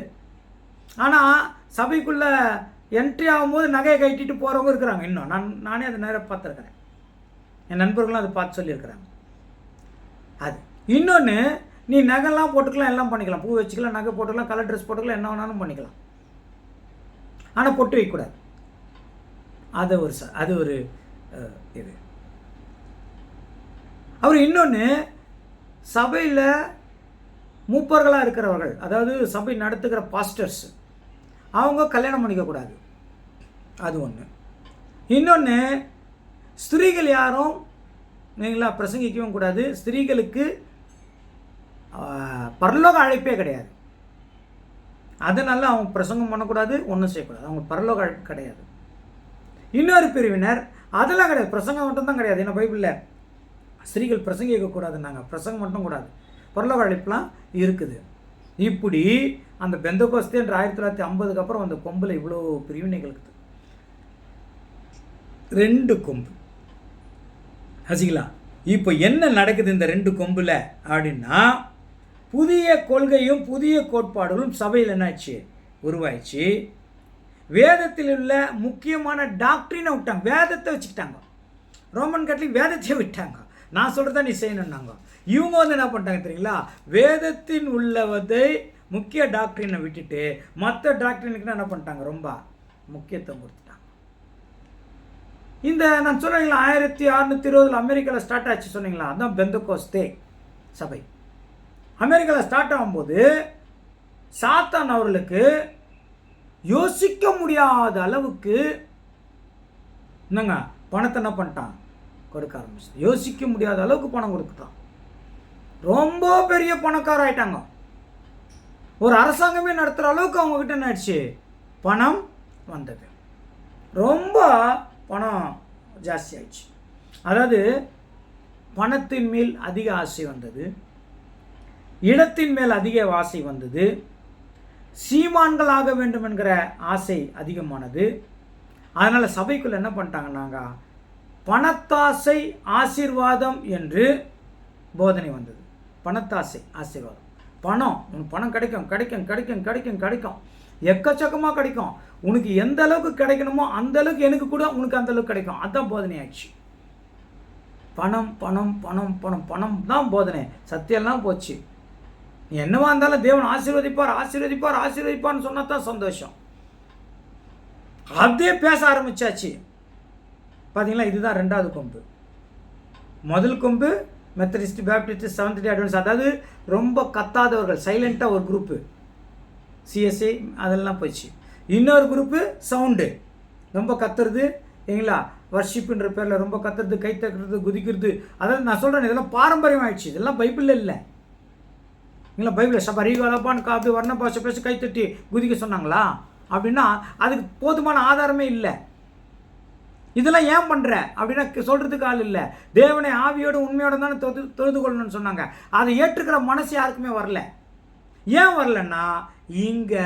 Speaker 1: ஆனால் சபைக்குள்ளே என்ட்ரி ஆகும்போது நகையை கட்டிட்டு போகிறவங்க இருக்கிறாங்க. இன்னும் நானே அதை நேராக பார்த்துருக்கிறேன், என் நண்பர்களும் அதை பார்த்து சொல்லியிருக்கிறாங்க. அது இன்னொன்று, நீ நகைலாம் போட்டுக்கலாம், எல்லாம் பண்ணிக்கலாம், பூ வச்சுக்கலாம், நகை போட்டுக்கலாம், கலர் ட்ரெஸ் போட்டுக்கலாம், என்ன வேணாலும் பண்ணிக்கலாம். ஆனால் பொட்டு வைக்கக்கூடாது. அது ஒரு இது. அவர் இன்னொன்று, சபையில் மூப்பர்களாக இருக்கிறவர்கள், அதாவது சபை நடத்துகிற பாஸ்டர்ஸ், அவங்க கல்யாணம் பண்ணிக்கக்கூடாது. அது ஒன்று. இன்னொன்று, ஸ்திரீகள் யாரும் நீங்களா பிரசங்கிக்கவும் கூடாது. ஸ்திரீகளுக்கு பரலோக அழைப்பே கிடையாது. அதனால் அவங்க பிரசங்கம் பண்ணக்கூடாது, ஒன்றும் செய்யக்கூடாது. அவங்க பரலோக அழைப்பு கிடையாது. இன்னொரு பிரிவினர் அதெல்லாம் கிடையாது, பிரசங்கம் மட்டும்தான் கிடையாது. ஏன்னா பைபிளில் ஸ்திரீகள் பிரசங்கிக்கக்கூடாதுன்னாங்க, பிரசங்கம் மட்டும் கூடாது, பரலோக அழைப்புலாம் இருக்குது. இப்படி அந்த பெந்தகோஸ்தேன்ற 1950 அப்புறம் அந்த கொம்பில் இவ்வளோ பிரிவினைகள் இருக்குது. 2 கொம்பு ஹசிங்களா. இப்போ என்ன நடக்குது இந்த 2 கொம்பில் அப்படின்னா, புதிய கொள்கையும் புதிய கோட்பாடுகளும் சபையில் என்னாச்சு, உருவாயிடுச்சு. வேதத்தில் உள்ள முக்கியமான டாக்டரினை விட்டாங்க, வேதத்தை வச்சுக்கிட்டாங்க. ரோமன் கட்லிக் வேதத்தையே விட்டாங்க, நான் சொல்கிறத நீ செய்யணுன்னாங்க. இவங்க வந்து என்ன பண்ணிட்டாங்க தெரியுங்களா, வேதத்தின் உள்ளவதை முக்கிய டாக்டரினை விட்டுட்டு மற்ற டாக்டரினுக்கு என்ன பண்ணிட்டாங்க, ரொம்ப முக்கியத்துவம் கொடுத்துட்டாங்க. இந்த நான் சொன்னீங்களா 1620 அமெரிக்காவில் ஸ்டார்ட் ஆச்சு சொன்னீங்களா, அதுதான் பெந்தகோஸ்தே சபை. அமெரிக்காவில் ஸ்டார்ட் ஆகும்போது சாத்தான் அவர்களுக்கு யோசிக்க முடியாத அளவுக்கு என்னங்க பணத்தை என்ன பண்ணிட்டான், கொடுக்க ஆரம்பிச்சு. யோசிக்க முடியாத அளவுக்கு பணம் கொடுத்துட்டான். ரொம்ப பெரிய பணக்கார ஆயிட்டாங்க. ஒரு அரசாங்கமே நடத்துகிற அளவுக்கு அவங்கக்கிட்ட என்ன ஆயிடுச்சு, பணம் வந்தது. ரொம்ப பணம் ஜாஸ்தி ஆயிடுச்சு. அதாவது பணத்தின் மேல் அதிக ஆசை வந்தது, இடத்தின் மேல் அதிக ஆசை வந்தது, சீமான்கள் ஆக வேண்டும் என்கிற ஆசை அதிகமானது. அதனால் சபைக்குள்ளே என்ன பண்ணிட்டாங்கன்னாங்க, பணத்தாசை ஆசீர்வாதம் என்று போதனை வந்தது. பணத்தாசை ஆசீர்வாதம், பணம், உனக்கு பணம் கிடைக்கும் கிடைக்கும் கிடைக்கும் கிடைக்கும் கிடைக்கும், எக்கச்சக்கமாக கிடைக்கும், உனக்கு எந்த அளவுக்கு கிடைக்கணுமோ அந்த அளவுக்கு எனக்கு கூட உனக்கு அந்த அளவுக்கு கிடைக்கும். அதுதான் போதனை ஆச்சு. பணம் பணம் பணம் பணம் பணம் தான் போதனை. சத்தியெல்லாம் போச்சு. நீ என்னவா இருந்தாலும் தேவன் ஆசீர்வதிப்பார் ஆசீர்வதிப்பார் ஆசீர்வதிப்பார்னு சொன்னா தான் சந்தோஷம். அதே பேச ஆரம்பிச்சாச்சு. பார்த்தீங்களா, இதுதான் 2வது கொம்பு. முதல் கொம்பு Methodist, Baptist, seventh day Adventist, அதாவது ரொம்ப கத்தாதவர்கள், சைலண்ட்டாக ஒரு குரூப்பு, சிஎஸ்ஐ அதெல்லாம் போச்சு. இன்னொரு குரூப்பு சவுண்டு, ரொம்ப கத்துறது இல்லைங்களா, வர்ஷிப்புன்ற பேரில் ரொம்ப கத்துறது, கை தட்டுறது, குதிக்கிறது. அதாவது நான் சொல்கிறேன், இதெல்லாம் பாரம்பரியம் ஆயிடுச்சு, இதெல்லாம் பைபிளில் இல்லை. இல்லைங்களா, பைபிளில் சபரிகாலப்பான்னு அப்படி வர்ண பாஷை பேச கை தட்டி குதிக்க சொன்னாங்களா அப்படின்னா அதுக்கு போதுமான ஆதாரமே இல்லை. இதெல்லாம் ஏன் பண்ணுற அப்படின்னா சொல்கிறதுக்கு ஆள் இல்லை. தேவனை ஆவியோடு உண்மையோடு தானே தொழுது கொள்ளணும்னு சொன்னாங்க. அதை ஏற்றுக்கிற மனசு யாருக்குமே வரல. ஏன் வரலன்னா, இங்கே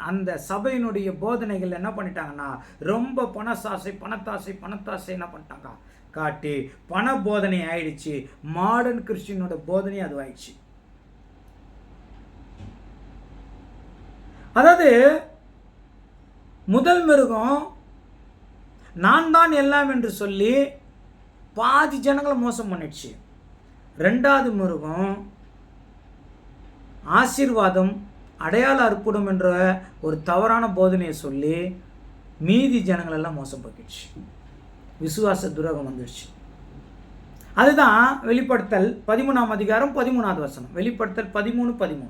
Speaker 1: அந்த சபையினுடைய போதனைகள் என்ன பண்ணிட்டாங்கன்னா, ரொம்ப பணத்தாசை பணத்தாசை பணத்தாசை என்ன பண்ணிட்டாங்க காட்டி பண போதனை ஆயிடுச்சு. மாடர்ன் கிறிஸ்டியனோட போதனை அது ஆயிடுச்சு. அதாவது முதல் மிருகம் நான் தான் எல்லாம் என்று சொல்லி பாதி ஜனங்களை மோசம் பண்ணிடுச்சு. 2வது மிருகம் ஆசீர்வாதம், அடையாள அற்புதம் என்ற ஒரு தவறான போதனையை சொல்லி மீதி ஜனங்களெல்லாம் மோசம் பண்ணிடுச்சு. விசுவாச துரோகம் வந்துடுச்சு. அதுதான் வெளிப்படுத்தல் 13ஆம் அதிகாரம் 13வது வசனம். வெளிப்படுத்தல் 13:13.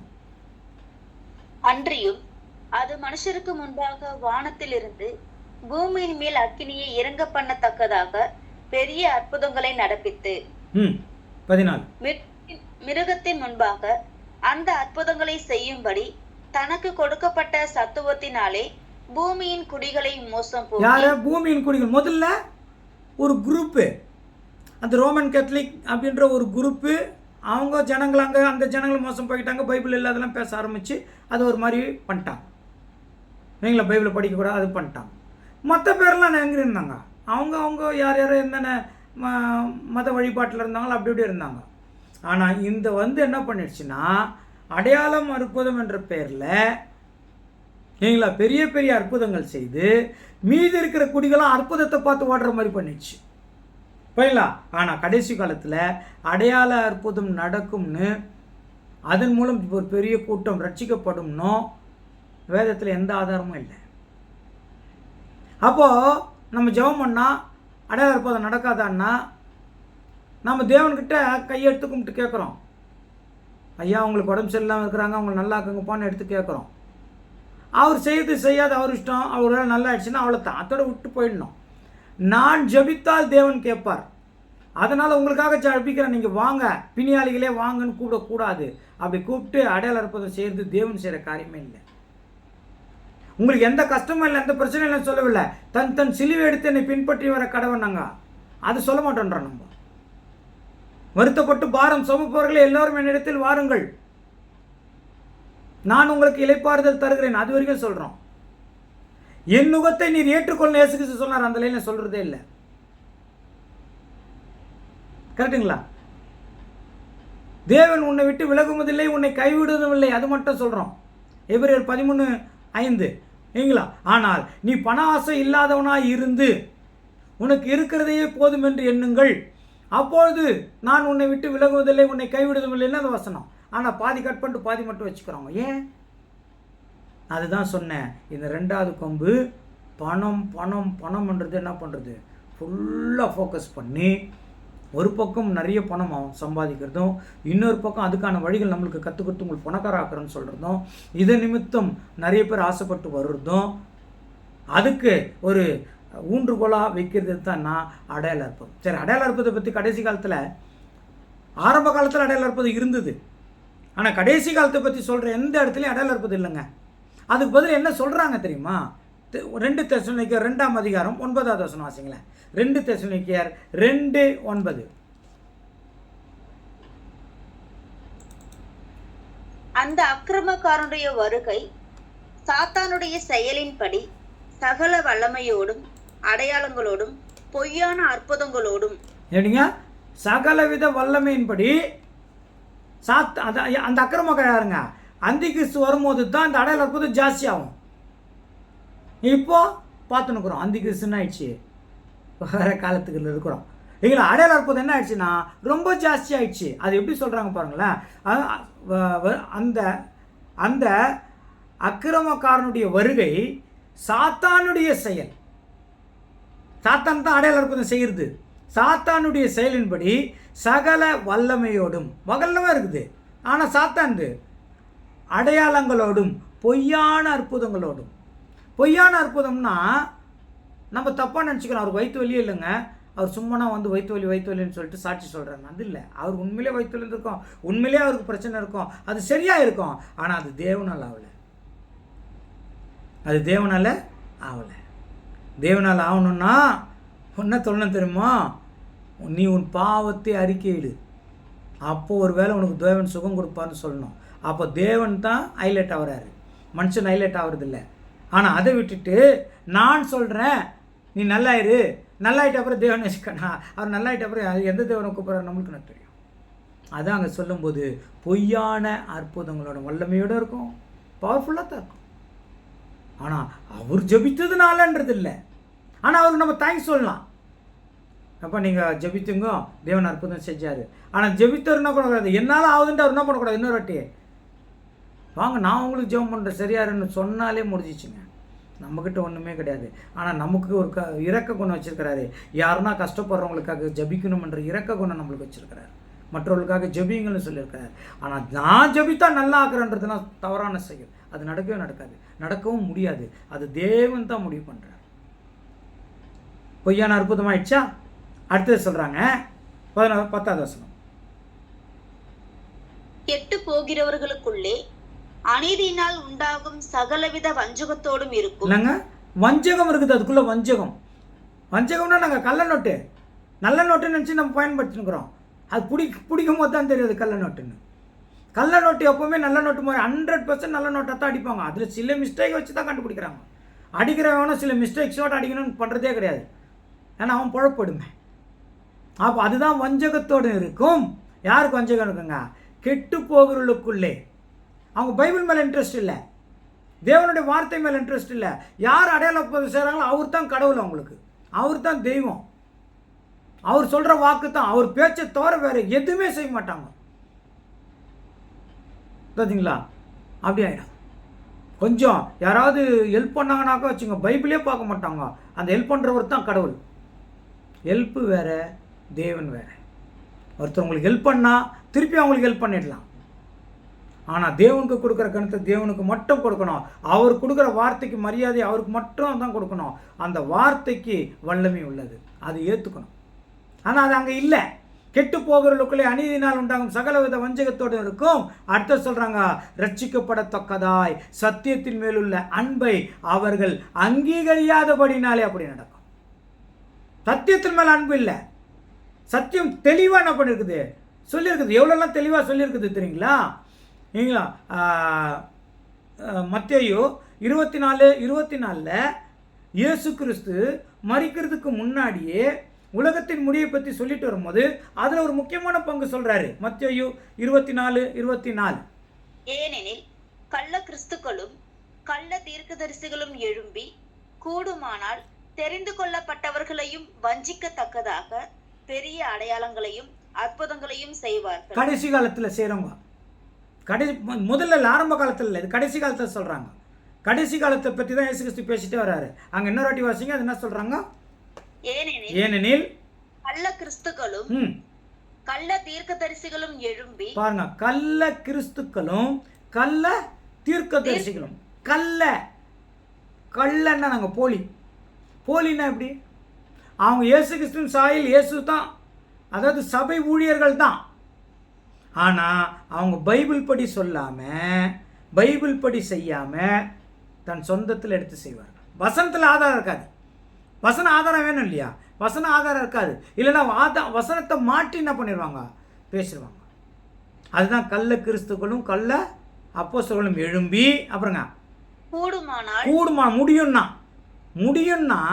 Speaker 2: அன்றியும் அது மனுஷருக்கு முன்பாக வானத்திலிருந்து பூமியின் மேல் அக்கினியை இறங்க பண்ணத்தக்கதாக பெரிய அற்புதங்களை நடப்பித்து
Speaker 1: 14
Speaker 2: மிருகத்தின் முன்பாக அந்த அற்புதங்களை செய்யும்படி தனக்கு கொடுக்கப்பட்ட சத்துவத்தினாலே பூமியின் குடிகளை மோசம்
Speaker 1: யார பூமியின் குடிகள் முதல்ல ஒரு குரூப்பு, அந்த ரோமன் கேத்தலிக் அப்படின்ற ஒரு குரூப்பு, அவங்க ஜனங்கள் அங்கே அந்த ஜனங்கள் மோசம் போயிட்டாங்க, பைபிள் இல்லாதெல்லாம் பேச ஆரம்பித்து அது ஒரு மாதிரி பண்ணிட்டாங்க. நீங்களா பைபிளை படிக்கக்கூடாது அது பண்ணிட்டாங்க. மற்ற பேர்லாம் எங்கே இருந்தாங்க, அவங்க யார் யார் என்னென்ன மத வழிபாட்டில் இருந்தாங்களோ அப்படி இப்படி இருந்தாங்க. ஆனால் இந்த என்ன பண்ணிடுச்சுன்னா அடையாளம் அற்புதம் என்ற பேரில் நீங்களா பெரிய பெரிய அற்புதங்கள் செய்து மீதி இருக்கிற குடிகளாம் அற்புதத்தை பார்த்து ஓடுற மாதிரி பண்ணிடுச்சு. புரியலா? ஆனால் கடைசி காலத்தில் அடையாள அற்புதம் நடக்கும்னு அதன் மூலம் ஒரு பெரிய கூட்டம் ரட்சிக்கப்படும்னோ வேதத்தில் எந்த ஆதாரமும் இல்லை. அப்போது நம்ம ஜெபம் பண்ணால் அடையாள அற்புதம் நடக்காதான்னா நம்ம தேவன்கிட்ட கையெடுத்து கும்பிட்டு கேட்குறோம், ஐயா அவங்களுக்கு உடம்பு சரியில்லாமல் இருக்கிறாங்க, அவங்களை நல்லா இருக்குங்கப்பான்னு எடுத்து கேட்குறோம். அவர் செய்து செய்யாத அவர் இஷ்டம், அவரால் நல்லா ஆயிடுச்சுன்னா அவ்வளோ தான், அதோட விட்டு போயிடணும். நான் ஜபித்தால் தேவன் கேட்பார். அதனால் உங்களுக்காக ஜபிக்கிறேன், நீங்கள் வாங்க பிணியாளிகளே வாங்கன்னு கூப்பிடக்கூடாது. அப்படி கூப்பிட்டு அடையாள அற்புதம் செய்கிறது தேவன் செய்கிற காரியமே இல்லை. உங்களுக்கு எந்த கஷ்டமும் இல்லை, எந்த பிரச்சனையும் இல்லைன்னு சொல்லவில்லை. தன் சிலுவை எடுத்து என்னை பின்பற்றி வர கடவுள் நாங்கள் அது சொல்ல மாட்டோன்றோம். நம்ம வருத்தப்பட்டு பாரம் சுமப்பவர்களே எல்லோரும் என்னிடத்தில் வாருங்கள், நான் உங்களுக்கு இளைப்பாறுதல் தருகிறேன், அது வரைக்கும் சொல்கிறோம். என் நுகத்தை நீர் ஏற்றுக்கொள்ள இயேசு கிறிஸ்து சொன்னார், அந்த லைன்ல சொல்றதே இல்லை. கரெக்டுங்களா? தேவன் உன்னை விட்டு விலகுவதில்லை, உன்னை கைவிடுவதும் இல்லை, அது மட்டும் சொல்கிறோம். எபிரேயர் 13:5 இல்லைங்களா? ஆனால் நீ பண ஆசை இல்லாதவனாய் இருந்து உனக்கு இருக்கிறதையே போதும் என்று எண்ணுங்கள், அப்பொழுது நான் உன்னை விட்டு விலகுவதில்லை, உன்னை கைவிடுவதும் இல்லைன்னு அந்த வசனம். ஆனால் பாதி கட் பண்ணிட்டு பாதி மட்டும் வச்சுக்கிறோம். ஏன்? அதுதான் சொன்னேன், இந்த 2வது கொம்பு பணம் பணம் பணம்ன்றது என்ன பண்ணுறது, ஃபுல்லாக ஃபோக்கஸ் பண்ணி ஒரு பக்கம் நிறைய பணம் சம்பாதிக்கிறதும், இன்னொரு பக்கம் அதுக்கான வழிகள் நம்மளுக்கு கற்றுக் கொடுத்து உங்களுக்கு பணக்காராக்குறோன்னு சொல்கிறதும், இதை நிமித்தம் நிறைய பேர் ஆசைப்பட்டு வருறதும், அதுக்கு ஒரு ஊன்றுகோலாக வைக்கிறது தான் நான் அடையாள அற்புதம். சரி, அடையாள அற்புதத்தை பற்றி கடைசி காலத்தில் ஆரம்ப காலத்தில் அடையாள அற்புதம் இருந்தது. ஆனால் கடைசி காலத்தை பற்றி சொல்கிற எந்த இடத்துலையும் அடையாள அற்புதம் இல்லைங்க. அதுக்கு பதில் என்ன சொல்கிறாங்க தெரியுமா? 2 தெசலோனிக்கேயர் 2ஆம் அதிகாரம் 9வது வசனம் வாசிங்களேன். 2 தெசலோனிக்கேயர் 2:9.
Speaker 2: அந்த அக்கிரமக்காரனுடைய வருகை சாத்தானுடைய செயலின்படி சகல வல்லமையோடும் அடையாளங்களோடும் பொய்யான அற்புதங்களோடும்.
Speaker 1: எப்படிங்க? சகலவித வல்லமையின்படி அந்த அக்கிரமக்காரன் யாருங்க? அந்தி கிறிஸ்து வரும்போது தான் இந்த அடையாள அற்புதம் ஜாஸ்தி ஆகும். இப்போ பார்த்துன்னுக்குறோம், அந்தி கிறிஸ்துன்னு ஆயிடுச்சு, வேறு காலத்துக்கு இருக்கிறோம் இல்லைங்களா? அடையாள அற்புதம் என்ன ஆயிடுச்சுன்னா ரொம்ப ஜாஸ்தி ஆயிடுச்சு. அது எப்படி சொல்கிறாங்க பாருங்களேன். அந்த அந்த அக்கிரமக்காரனுடைய வருகை சாத்தானுடைய செயல். சாத்தான் தான் அடையாள அற்புதம் செய்கிறது. சாத்தானுடைய செயலின்படி சகல வல்லமையோடும், வல்லமை இருக்குது, ஆனால் சாத்தாண்டு அடையாளங்களோடும் பொய்யான அற்புதங்களோடும். பொய்யான அற்புதம்னா நம்ம தப்பாக நினச்சிக்கிறோம், அவர் வயிற்று வலியே இல்லைங்க, அவர் சும்மானா வந்து வயிற்று வலின்னு சொல்லிட்டு சாட்சி சொல்கிறாங்க. அது இல்லை, அவர் உண்மையிலே வயிற்று வலி இருக்கும், உண்மையிலே அவருக்கு பிரச்சனை இருக்கும், அது சரியாக இருக்கும். ஆனால் அது தேவனால் ஆகலை, அது தேவனால் ஆகலை. தேவனால் ஆகணும்னா என்ன சொல்லணும் தெரியுமா? நீ உன் பாவத்தை அறிக்கையிடு, அப்போது ஒரு வேளை உனக்கு தேவன் சுகம் கொடுப்பார்னு சொல்லணும். அப்போ தேவன் தான் ஹைலைட் ஆகிறாரு, மனுஷன் ஹைலைட் ஆகிறதில்ல. ஆனால் அதை விட்டுட்டு நான் சொல்கிறேன் நீ நல்லாயிரு, நல்லாயிட்ட அப்புறம் தேவன் வச்சுக்கணா, அவர் நல்லாயிட்ட அப்புறம் எந்த தேவனை கூப்பிட்றாரு நம்மளுக்கு எனக்கு தெரியும். அதான் அங்கே சொல்லும்போது பொய்யான அற்புதங்களோட வல்லமையோடு இருக்கும், பவர்ஃபுல்லாக தான் இருக்கும். ஆனால் அவர் ஜபித்ததுனாலன்றது இல்லை. ஆனால் அவருக்கு நம்ம தேங்க்ஸ் சொல்லலாம், அப்போ நீங்கள் ஜபித்துங்க தேவன் அற்புதம் செஞ்சார். ஆனால் ஜபித்தவர் என்ன பண்ணக்கூடாது, என்னால் ஆகுதுன்ட்டு அவர் என்ன பண்ணக்கூடாது, இன்னொரு வாட்டி வாங்க நான் உங்களுக்கு ஜெபம் பண்ணுறேன் சரியாருன்னு சொன்னாலே முடிஞ்சிச்சுங்க. நம்மக்கிட்ட ஒன்றுமே கிடையாது. ஆனால் நமக்கு ஒரு இரக்க குணம் வச்சுருக்கிறாரு. யாருன்னா கஷ்டப்படுறவங்களுக்காக ஜபிக்கணும்ன்ற இரக்க குணம் நம்மளுக்கு வச்சுருக்கிறார். மற்றவர்களுக்காக ஜபிங்கள்னு சொல்லியிருக்கிறார். ஆனால் நான் ஜபித்தா நல்லா ஆக்குறேன்றதுலாம் தவறான செயல். அது நடக்கவே நடக்காது, நடக்கவும் முடியாது. அது தேவன் தான் முடிவு பண்ணுறார். பொய்யான அற்புதமாயிடுச்சா? அடுத்தது சொல்கிறாங்க 10வது வசனம்.
Speaker 2: கெட்டு போகிறவர்களுக்குள்ளே அநீதியினால் உண்டாகும் சகலவித வஞ்சகத்தோடும் இருக்கும்.
Speaker 1: இல்லைங்க, வஞ்சகம் இருக்குது அதுக்குள்ளே. வஞ்சகம்னா நாங்கள் கள்ள நோட்டு நல்ல நோட்டுன்னு நினச்சி நம்ம பயன்படுத்தினுக்கிறோம். அது பிடிக்கும் போது தான் தெரியாது கள்ள நோட்டுன்னு. கள்ள நோட்டு எப்போவுமே நல்ல நோட்டு மாதிரி 100% நல்ல நோட்டை தான் அடிப்பாங்க. அதில் சில மிஸ்டேக் வச்சு தான் கண்டுபிடிக்கிறாங்க. அடிக்கிறவனும் சில மிஸ்டேக்ஸோடு அடிக்கணும்னு பண்ணுறதே கிடையாது. ஏன்னா அவன் புழப்படுமே. அப்போ அதுதான் வஞ்சகத்தோடு இருக்கும். யாருக்கு வஞ்சகம் இருக்குங்க? கெட்டு போகிறவர்களுக்குள்ளே. அவங்க பைபிள் மேலே இன்ட்ரெஸ்ட் இல்லை, தேவனுடைய வார்த்தை மேலே இன்ட்ரெஸ்ட் இல்லை. யார் அடையாளம் செய்கிறாங்களோ அவர் தான் கடவுள், அவங்களுக்கு அவர் தான் தெய்வம். அவர் சொல்கிற வாக்கு தான், அவர் பேச்சை தவிர வேறு எதுவுமே செய்ய மாட்டாங்க. பார்த்தீங்களா? அப்படி ஆகிடும். கொஞ்சம் யாராவது ஹெல்ப் பண்ணாங்கனாக்கா வச்சுங்க, பைபிளே பார்க்க மாட்டாங்க. அந்த ஹெல்ப் பண்ணுறவர் தான் கடவுள். ஹெல்ப்பு வேறு, தேவன் வேறு. ஒருத்தர் உங்களுக்கு ஹெல்ப் பண்ணால் திருப்பி அவங்களுக்கு ஹெல்ப் பண்ணிடலாம். ஆனால் தேவனுக்கு கொடுக்குற கணத்தை தேவனுக்கு மட்டும் கொடுக்கணும். அவர் கொடுக்குற வார்த்தைக்கு மரியாதை அவருக்கு மட்டும் தான் கொடுக்கணும். அந்த வார்த்தைக்கு வல்லமை உள்ளது, அது ஏற்றுக்கணும். ஆனால் அது அங்கே இல்லை. கெட்டு போகிறவர்களுக்குள்ளே அநீதினால் உண்டாகும் சகலவித வஞ்சகத்தோடு இருக்கும். அடுத்த சொல்கிறாங்க, ரட்சிக்கப்படத்தக்கதாய் சத்தியத்தின் மேலுள்ள அன்பை அவர்கள் அங்கீகரியாதபடினாலே அப்படி நடக்கும். சத்தியத்தின் மேலே அன்பு இல்லை. சத்தியம் தெளிவாக என்ன பண்ணியிருக்குது, சொல்லியிருக்குது. எவ்வளோலாம் தெளிவாக சொல்லியிருக்குது தெரியுங்களா? நீங்களா மத்தேயு 24:24 இயேசு கிறிஸ்து மரிக்கிறதுக்கு முன்னாடியே உலகத்தின் முடிவை பற்றி சொல்லிட்டு வரும்போது அதில் ஒரு முக்கியமான பங்கு சொல்கிறாரு. மத்தேயு 24:24
Speaker 2: ஏனெனில் கள்ள கிறிஸ்துக்களும் கள்ள தீர்க்கதரிசிகளும் எழும்பி கூடுமானால் தெரிந்து கொள்ளப்பட்டவர்களையும் வஞ்சிக்கத்தக்கதாக பெரிய அடையாளங்களையும் அற்புதங்களையும் செய்வார்கள்.
Speaker 1: கடைசி காலத்தில் செய்கிறவங்க, முதல்ல ஆரம்ப காலத்தில் இல்லை, இது கடைசி காலத்தில் சொல்கிறாங்க. கடைசி காலத்தை பற்றி தான் இயேசு கிறிஸ்து பேசிட்டே வர்றாரு. அங்கே இன்னொரு வாட்டி வாசிங்க, அது என்ன சொல்கிறாங்க? ஏனெனில்
Speaker 2: கள்ள கிறிஸ்துக்களும் கள்ள தீர்க்கதரிசிகளும் எழும்பி.
Speaker 1: பாருங்க, கள்ள கிறிஸ்துக்களும் கள்ள தீர்க்கதரிசிகளும். கள்ளன்னா நாங்கள் போலின்னா எப்படி? அவங்க இயேசு கிறிஸ்துவின் சாயல் இயேசு தான், அதாவது சபை ஊழியர்கள் தான். ஆனால் அவங்க பைபிள் படி சொல்லாமல், பைபிள் படி செய்யாமல் தன் சொந்தத்தில் எடுத்து செய்வார்கள். வசனத்தில் ஆதாரம் இருக்காது. வசன ஆதாரம் வேணும் இல்லையா? வசன ஆதாரம் இருக்காது. இல்லைன்னா வசனத்தை மாற்றி என்ன பண்ணிடுவாங்க, பேசிடுவாங்க. அதுதான் கள்ள கிறிஸ்துக்களும் கள்ள அப்போஸ்தலர்களும் எழும்பி. அப்புறங்க முடியும்னா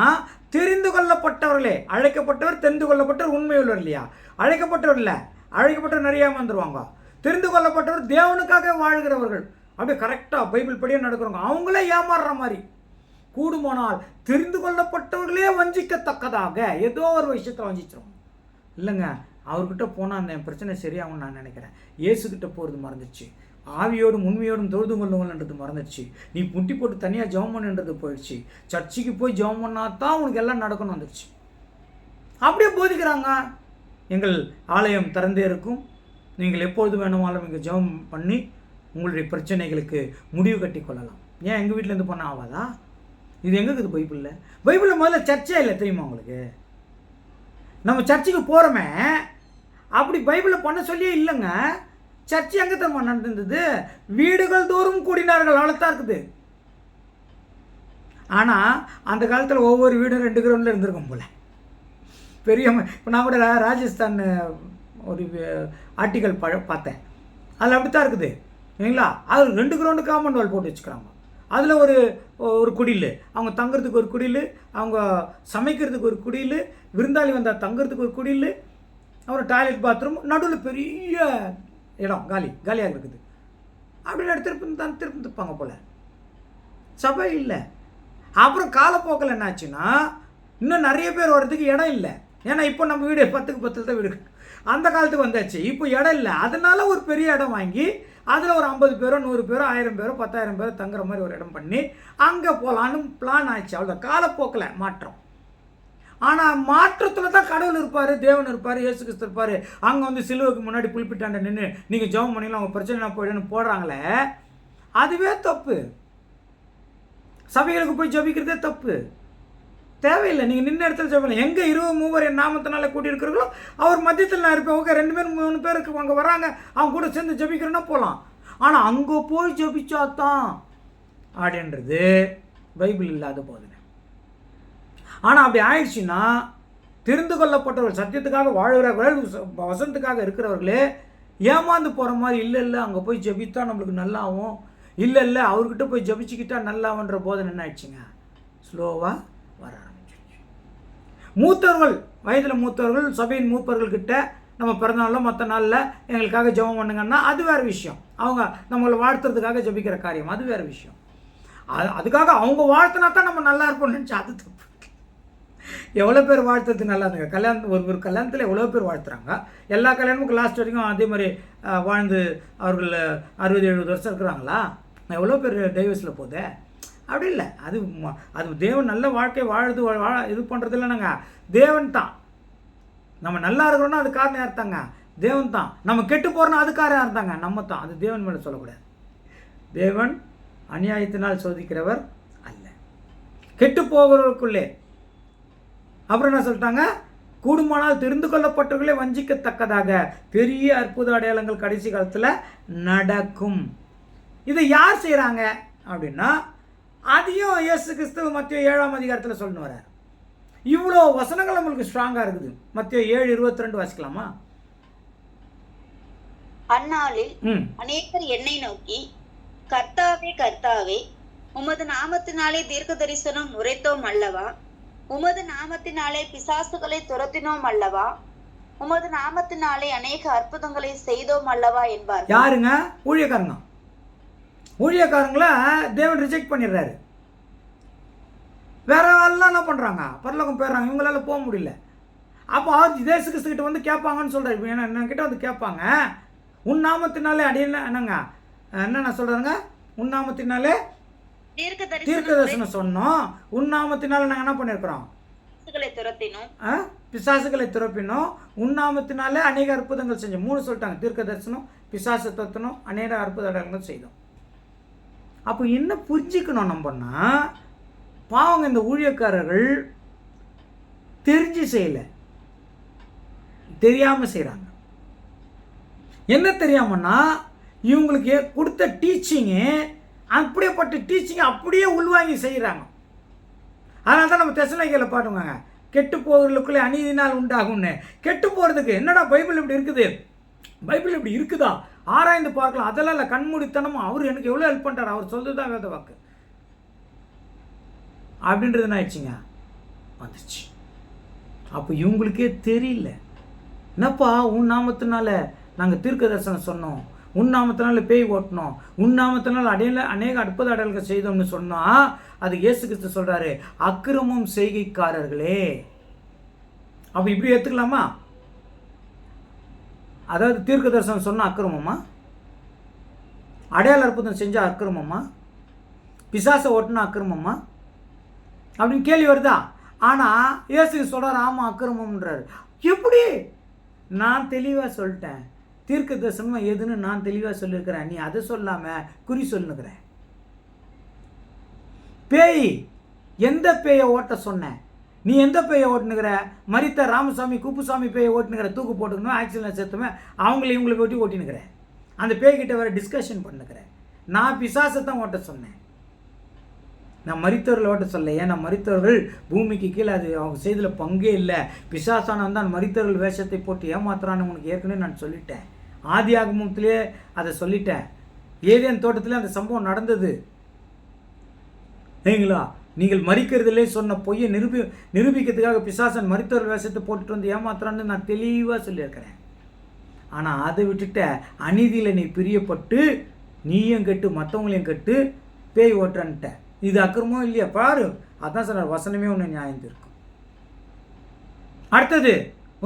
Speaker 1: தெரிந்து கொள்ளப்பட்டவர்களே, அழைக்கப்பட்டவர் தெரிந்து கொள்ளப்பட்டவர் உண்மையுள்ளவர் இல்லையா? அழைக்கப்பட்டவர் இல்லை, அழைக்கப்பட்டவர் நிறைய வந்துடுவாங்க. தெரிந்து கொள்ளப்பட்டவர் தேவனுக்காக வாழ்கிறவர்கள், அப்படியே கரெக்டாக பைபிள் படியே நடக்கிறவங்க, அவங்களே ஏமாறுற மாதிரி. கூடுமானால் தெரிந்து கொள்ளப்பட்டவர்களே வஞ்சிக்கத்தக்கதாக ஏதோ ஒரு விஷயத்தில் வஞ்சிச்சிருவோம். இல்லைங்க, அவர்கிட்ட போனால் அந்த பிரச்சனை சரியாகும்னு நான் நினைக்கிறேன். இயேசுக்கிட்ட போகிறது மறந்துச்சு, ஆவியோடும் உண்மையோடும் தொழுது கொள்ளுங்கள்ன்றது மறந்துடுச்சு, நீ முட்டி போட்டு தனியாக ஜெபம் பண்ணுன்றது போயிடுச்சு, சர்ச்சுக்கு போய் ஜெபம் பண்ணால் தான் உனக்கு எல்லாம் நடக்கணும் வந்துடுச்சு. அப்படியே போதிக்கிறாங்க. எங்கள் ஆலயம் திறந்தே இருக்கும், நீங்கள் எப்பொழுது வேணுமாலும் இங்கே ஜெபம் பண்ணி உங்களுடைய பிரச்சனைகளுக்கு முடிவு கட்டி கொள்ளலாம். ஏன் எங்கள் வீட்டிலேருந்து பண்ண ஆகாதா? இது எங்கே இருக்குது பைபிளில்? பைபிளில் முதல்ல சர்ச்சே இல்லை தெரியுமா உங்களுக்கு? நம்ம சர்ச்சுக்கு போகிறோமே, அப்படி பைபிளில் பண்ண சொல்லியே இல்லைங்க. சர்ச்சு எங்கே தெரியுமா நடந்தது? வீடுகள் தோறும் கூடினார்கள், அவ்வளோத்தான் இருக்குது. ஆனால் அந்த காலத்தில் ஒவ்வொரு வீடும் 2 கிரவுண்டில் இருந்திருக்கும் போல். பெரிய இப்போ நான் கூட ராஜஸ்தான் ஒரு ஆர்டிக்கல் பார்த்தேன், அதில் அப்படி தான் இருக்குது இல்லைங்களா? அது 2 கிரவுண்டு காம்பவுண்ட் வால் போட்டு வச்சுக்கிறாங்க. அதில் ஒரு குடில், அவங்க தங்குறதுக்கு ஒரு குடில், அவங்க சமைக்கிறதுக்கு ஒரு குடில், விருந்தாளி வந்தால் தங்குறதுக்கு ஒரு குடில், அப்புறம் டாய்லெட் பாத்ரூம், நடுவில் பெரிய இடம் காலியாக இருக்குது. அப்படின்னு திருப்பி திருப்பாங்க போல். சபை இல்லை. அப்புறம் காலப்போக்கில் என்னாச்சுன்னா இன்னும் நிறைய பேர் வர்றதுக்கு இடம் இல்லை. ஏன்னா இப்போ நம்ம வீடு 10க்கு 10 தான் வீடு, அந்த காலத்துக்கு வந்தாச்சு. இப்போ இடம் இல்லை, அதனால ஒரு பெரிய இடம் வாங்கி அதில் ஒரு 50 பேரோ 100 பேரோ 1000 பேரோ 10,000 பேரோ தங்குற மாதிரி ஒரு இடம் பண்ணி அங்கே போகலான்னு பிளான் ஆச்சு. அவ்வளோ காலப்போக்கில் மாற்றம். ஆனால் மாற்றத்தில் தான் கடவுள் இருப்பார், தேவன் இருப்பார், இயேசு கிறிஸ்து இருப்பார். அங்கே வந்து சிலுவைக்கு முன்னாடி புல்பிட்டாண்ட நின்று நீங்கள் ஜெபம் பண்ணிக்கலாம், அவங்க பிரச்சனை போயிடுன்னு போடுறாங்களே, அதுவே தப்பு. சபைகளுக்கு போய் ஜெபிக்கிறதே தப்பு. தேவையில்லை. நீங்கள் நின்ன இடத்துல ஜெபிக்கலாம். எங்கே 20 என் நாமத்தினால கூட்டியிருக்கிறீர்களோ அவர் மத்தியத்தில் நான் இருப்பேன். ஓகே, 2 பேர் 3 பேருக்கு அங்கே வராங்க, அவங்க கூட சேர்ந்து ஜெபிக்கிறேன்னா போகலாம். ஆனால் அங்கே போய் ஜெபிச்சாதான் அப்படின்றது பைபிள் இல்லாத போதுங்க. ஆனால் அப்படி ஆயிடுச்சுன்னா தெரிந்து கொள்ளப்பட்டவர்கள், சத்தியத்துக்காக வாழ்கிறவர்கள், வசனத்துக்காக இருக்கிறவர்களே ஏமாந்து போகிற மாதிரி, இல்லை அங்கே போய் ஜெபித்தா நம்மளுக்கு நல்லாவும், இல்லை அவர்கிட்ட போய் ஜெபிச்சுக்கிட்டா நல்லாவுன்ற போதனை என்ன ஆயிடுச்சுங்க, ஸ்லோவாக வர ஆரம்பிச்சிருச்சு. மூத்தவர்கள், வயதில் மூத்தவர்கள், சபையின் மூப்பர்கள்கிட்ட நம்ம பிறந்தநாளில் மற்ற நாளில் எங்களுக்காக ஜெபம் பண்ணுங்கன்னா அது வேறு விஷயம். அவங்க நம்மளை வாழ்த்துறதுக்காக ஜெபிக்கிற காரியம் அது வேறு விஷயம். அதுக்காக அவங்க வாழ்த்தினா தான் நம்ம நல்லா இருப்போம்னு நினச்சா அது தப்பு. எவ்வளோ பேர் வாழ்த்துறது நல்லா இருந்துங்க. ஒரு கல்யாணத்தில் எவ்வளோ பேர் வாழ்த்துறாங்க. எல்லா கல்யாணமும் லாஸ்ட் வரைக்கும் அதே மாதிரி வாழ்ந்து அவர்கள் 60-70 வருஷம் இருக்கிறாங்களா? எவ்வளோ பேர் டைவர்ஸில் போகுது? அப்படி இல்லை. அது தேவன் நல்ல வாழ்க்கை வாழுது இது பண்ணுறது இல்லைனாங்க, தேவன் தான். நம்ம நல்லா இருக்கிறோன்னா அது காரணம் யார் தாங்க? தேவன் தான். நம்ம கெட்டு போகிறோன்னா அது காரணம் யார் தாங்க? நம்ம தான். அது தேவன் மேலே சொல்லக்கூடாது. தேவன் அநியாயத்தினால் சோதிக்கிறவர் அல்ல. கெட்டு போகிறவர்களுக்குள்ளே அப்புறம் என்ன சொல்லிட்டாங்க, கூடுமானால் தெரிந்து கொள்ளப்பட்டவர்களே வஞ்சிக்கத்தக்கதாக பெரிய அற்புத அடையாளங்கள் கடைசி காலத்தில் நடக்கும். இதை யார் செய்கிறாங்க அப்படின்னா, அதையும் இயேசு கிறிஸ்து மத்தேயு 7ஆம் அதிகாரத்தில் சொல்லணும் வர்றார். இவ்வளோ வசனங்கள் நம்மளுக்கு ஸ்ட்ராங்காக இருக்குது. மத்தேயு 7:22 வாசிக்கலாமா?
Speaker 2: அந்நாளில் அநேகர் என்னை நோக்கி, கர்த்தாவே கர்த்தாவே, உமது நாமத்தினாலே தீர்க்க தரிசனம் உரைத்தோம் அல்லவா? உமது நாமத்தினாலே பிசாசுகளை துரத்தினோம் அல்லவா? உமது நாமத்தினாலே அநேக அற்புதங்களை செய்தோம் அல்லவா என்பார். யாருங்க?
Speaker 1: ஊழியக்காரங்க. ஊழியக்காரங்கள தேவன் ரிஜெக்ட் பண்ணிடுறாரு. வேற எல்லாம் என்ன பண்ணுறாங்க, பரலோகம் போயிடுறாங்க. இவங்களால போக முடியல. அப்போ இயேசு கிறிஸ்து கிட்ட வந்து கேட்பாங்கன்னு சொல்கிறார். இப்போ என்ன கிட்ட வந்து கேட்பாங்க, உன் நாமத்தினாலே அடியல என்னங்க என்ன சொல்கிறாங்க, உன் நாமத்தினாலே தீர்க்க தரிசனம் சொன்னோம், உன் நாமத்தினால நாங்கள் என்ன பண்ணியிருக்கிறோம், பிசாசுகளை துரப்பினோம், உன் நாமத்தினாலே அநேக அற்புதங்கள் செஞ்சோம். 3 சொல்லிட்டாங்க. தீர்க்க தரிசனம், பிசாசை துரத்தணும், அநேக அற்புத அடையாளங்கள் செய்தோம். அப்போ என்ன புரிஞ்சுக்கணும் நம்மன்னா, பாவங்க இந்த ஊழியக்காரர்கள் தெரிஞ்சு செய்யலை, தெரியாமல் செய்கிறாங்க. என்ன தெரியாமன்னா, இவங்களுக்கு கொடுத்த டீச்சிங்கு அப்படியேப்பட்ட டீச்சிங்கை அப்படியே உள்வாங்கி செய்கிறாங்க. அதனால தான் நம்ம தெசலோனிக்கேயர்ல பாடுவாங்க, கெட்டு போகிறதுக்குள்ளே அநீதினால் உண்டாகும்னு. கெட்டு போகிறதுக்கு என்னடா பைபிள் இப்படி இருக்குது, பைபிள் இப்படி இருக்குதா, ஆராய்ந்து பார்க்கலாம். அதெல்லாம் இல்லை, கண்மூடித்தனமும் அவர் எனக்கு எவ்வளோ ஹெல்ப் பண்ணுறாரு, அவர் சொல்றது தான் வேத வாக்கு அப்படின்றது என்ன ஆயிடுச்சுங்க, வந்துச்சு. அப்போ இவங்களுக்கே தெரியல. என்னப்பா உன் நாமத்தினால நாங்கள் தீர்க்க தரிசனம் சொன்னோம், உன் நாமத்தினால பேய் ஓட்டணும், உன் நாமத்தினால அநேக அற்புத அடையாளங்கள் செய்தோம்னு சொன்னால், அது இயேசு கிறிஸ்து சொல்கிறாரு, அக்கிரமம் செய்கைக்காரர்களே. அப்போ இப்படி எடுத்துக்கலாமா? அதாவது தீர்க்க தரிசனம் சொன்னால் அக்கிரமமா? அடையாள அற்புதம் செஞ்சால் அக்கிரமமா? பிசாசை ஓட்டுனா அக்கிரமமா அப்படின்னு கேள்வி வருதா? ஆனால் இயேசு சொல்கிறார், ஆமாம் அக்கிரமம்ன்றார். எப்படி? நான் தெளிவாக சொல்லிட்டேன். தீர்க்க தரிசனம் எதுன்னு நான் தெளிவாக சொல்லியிருக்கிறேன். நீ அதை சொல்லாமல் குறி சொல்லுங்கிறேன். பேய், எந்த பேயை ஓட்ட சொன்ன? நீ எந்த பேயை ஓட்டுனுக்கிற? மரித்த ராமசாமி குப்புசாமி பேயை ஓட்டுனுக்கிற, தூக்கு போட்டுக்கணும், ஆக்சிடென்ட் சேர்த்துவேன், அவங்கள இவங்களுக்கு ஓட்டி ஓட்டினுக்கிறேன். அந்த பேய்கிட்ட வேறு டிஸ்கஷன் பண்ணுக்கிறேன். நான் பிசாசை தான் ஓட்ட சொன்னேன், நான் மரித்தவர்கள் ஓட்ட சொல்ல. ஏன்னா மரித்தவர்கள் பூமிக்கு கீழே அது அவங்க செய்தில் பங்கே இல்லை. பிசாசானவன் தான் மரித்தவர்கள் வேஷத்தை போட்டு ஏமாத்துறான்னு உனக்கு ஏற்கனவே நான் சொல்லிட்டேன். ஆதி ஆகமத்திலே அதை சொல்லிட்டேன். ஏதேன் தோட்டத்திலே அந்த சம்பவம் நடந்தது. சரிங்களா? நீங்கள் மறிக்கிறதுலே சொன்ன பொய்யை நிரூபிக்கிறதுக்காக பிசாசன் மரித்தவர்கள் வேஷத்தை போட்டுட்டு வந்து ஏமாத்துறான்னு நான் தெளிவாக சொல்லியிருக்கிறேன். ஆனால் அதை விட்டுட்ட அநீதியில் நீ பிரியப்பட்டு நீயும் கெட்டு மற்றவங்களையும் கெட்டு பேய் ஓட்டுறன்ட்ட. இது அக்கிரமம் இல்லையா பாரு? அதான் சொன்னார், வசனமே உன்னை நியாயம் தீர்க்கும். அடுத்தது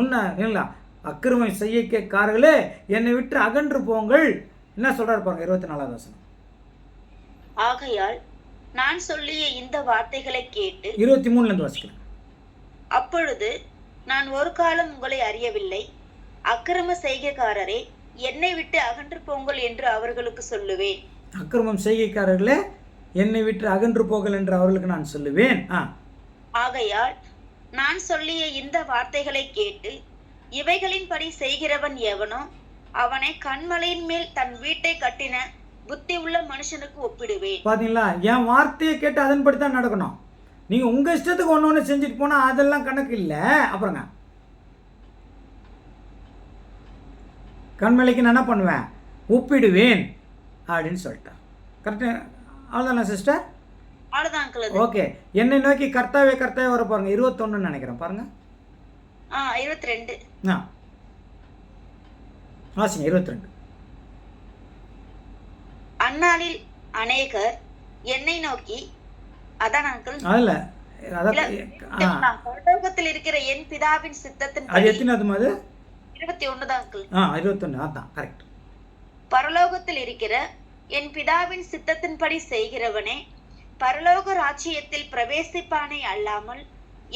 Speaker 1: உன்னை இல்லைங்களா, அக்கிரமம் செய்யக்காரர்களே என்னை விட்டு அகன்று போங்கள். என்ன சொல்றாரு பாருங்க, 24வது வசனம்.
Speaker 2: ஆகையால் நான் சொல்லிய இந்த வார்த்தைகளை கேட்டு
Speaker 1: 23ல வாசிக்கிறேன்.
Speaker 2: அப்பொழுது நான் ஒரு காலம் உங்களை அறியவில்லை, அக்கிரம செய்கைக்காரரே என்னை விட்டு அகன்று போங்கள் என்று அவர்களுக்கு சொல்லுவேன்.
Speaker 1: அக்கிரமம் செய்கைக்காரர்களே என்னை விட்டு அகன்று போகல் என்று அவர்களுக்கு நான் சொல்லுவேன்.
Speaker 2: ஆகையால் நான் சொல்லிய இந்த வார்த்தைகளை கேட்டு இவைகளின்படி செய்கிறவன் எவனோ அவனை கன்மலையின் மேல் தன் வீட்டை கட்டின புத்தி உள்ள மனுஷனுக்கு ஒப்பிடுவேன்.
Speaker 1: பாத்தீங்களா, என் வார்த்தையை கேட்டு அதன்படி தான் நடக்கணும். நீங்க உங்க இஷ்டத்துக்கு ஒன்று செஞ்சுட்டு போனா அதெல்லாம் கணக்கு இல்லை. அப்புறங்க கண்மலைக்கு நான் என்ன பண்ணுவேன், ஒப்பிடுவேன் அப்படின்னு சொல்லிட்டேன். கரெக்டு, அவ்வளோதானே சிஸ்டர்?
Speaker 2: அவ்வளோதான்.
Speaker 1: ஓகே, என்னை நோக்கி கர்த்தாவே கர்த்தாவே வர பாருங்க. 21 நினைக்கிறேன், பாருங்க.
Speaker 2: 22.
Speaker 1: வாசிங்க 22.
Speaker 2: அந்நாளில் அநேகர் என்னை நோக்கி, அதான் அங்கிள்,
Speaker 1: அதில்
Speaker 2: பரலோகத்தில் இருக்கிற என் பிதாவின் சித்தத்தின்
Speaker 1: அது எத்தனாவது அது?
Speaker 2: 21 தான் அங்கிள்.
Speaker 1: 21, அதான் கரெக்ட்.
Speaker 2: பரலோகத்தில் இருக்கிற என் பிதாவின் சித்தத்தின்படி செய்கிறவனே பரலோக ராஜ்யத்தில் பிரவேசிப்பானே அல்லாமல்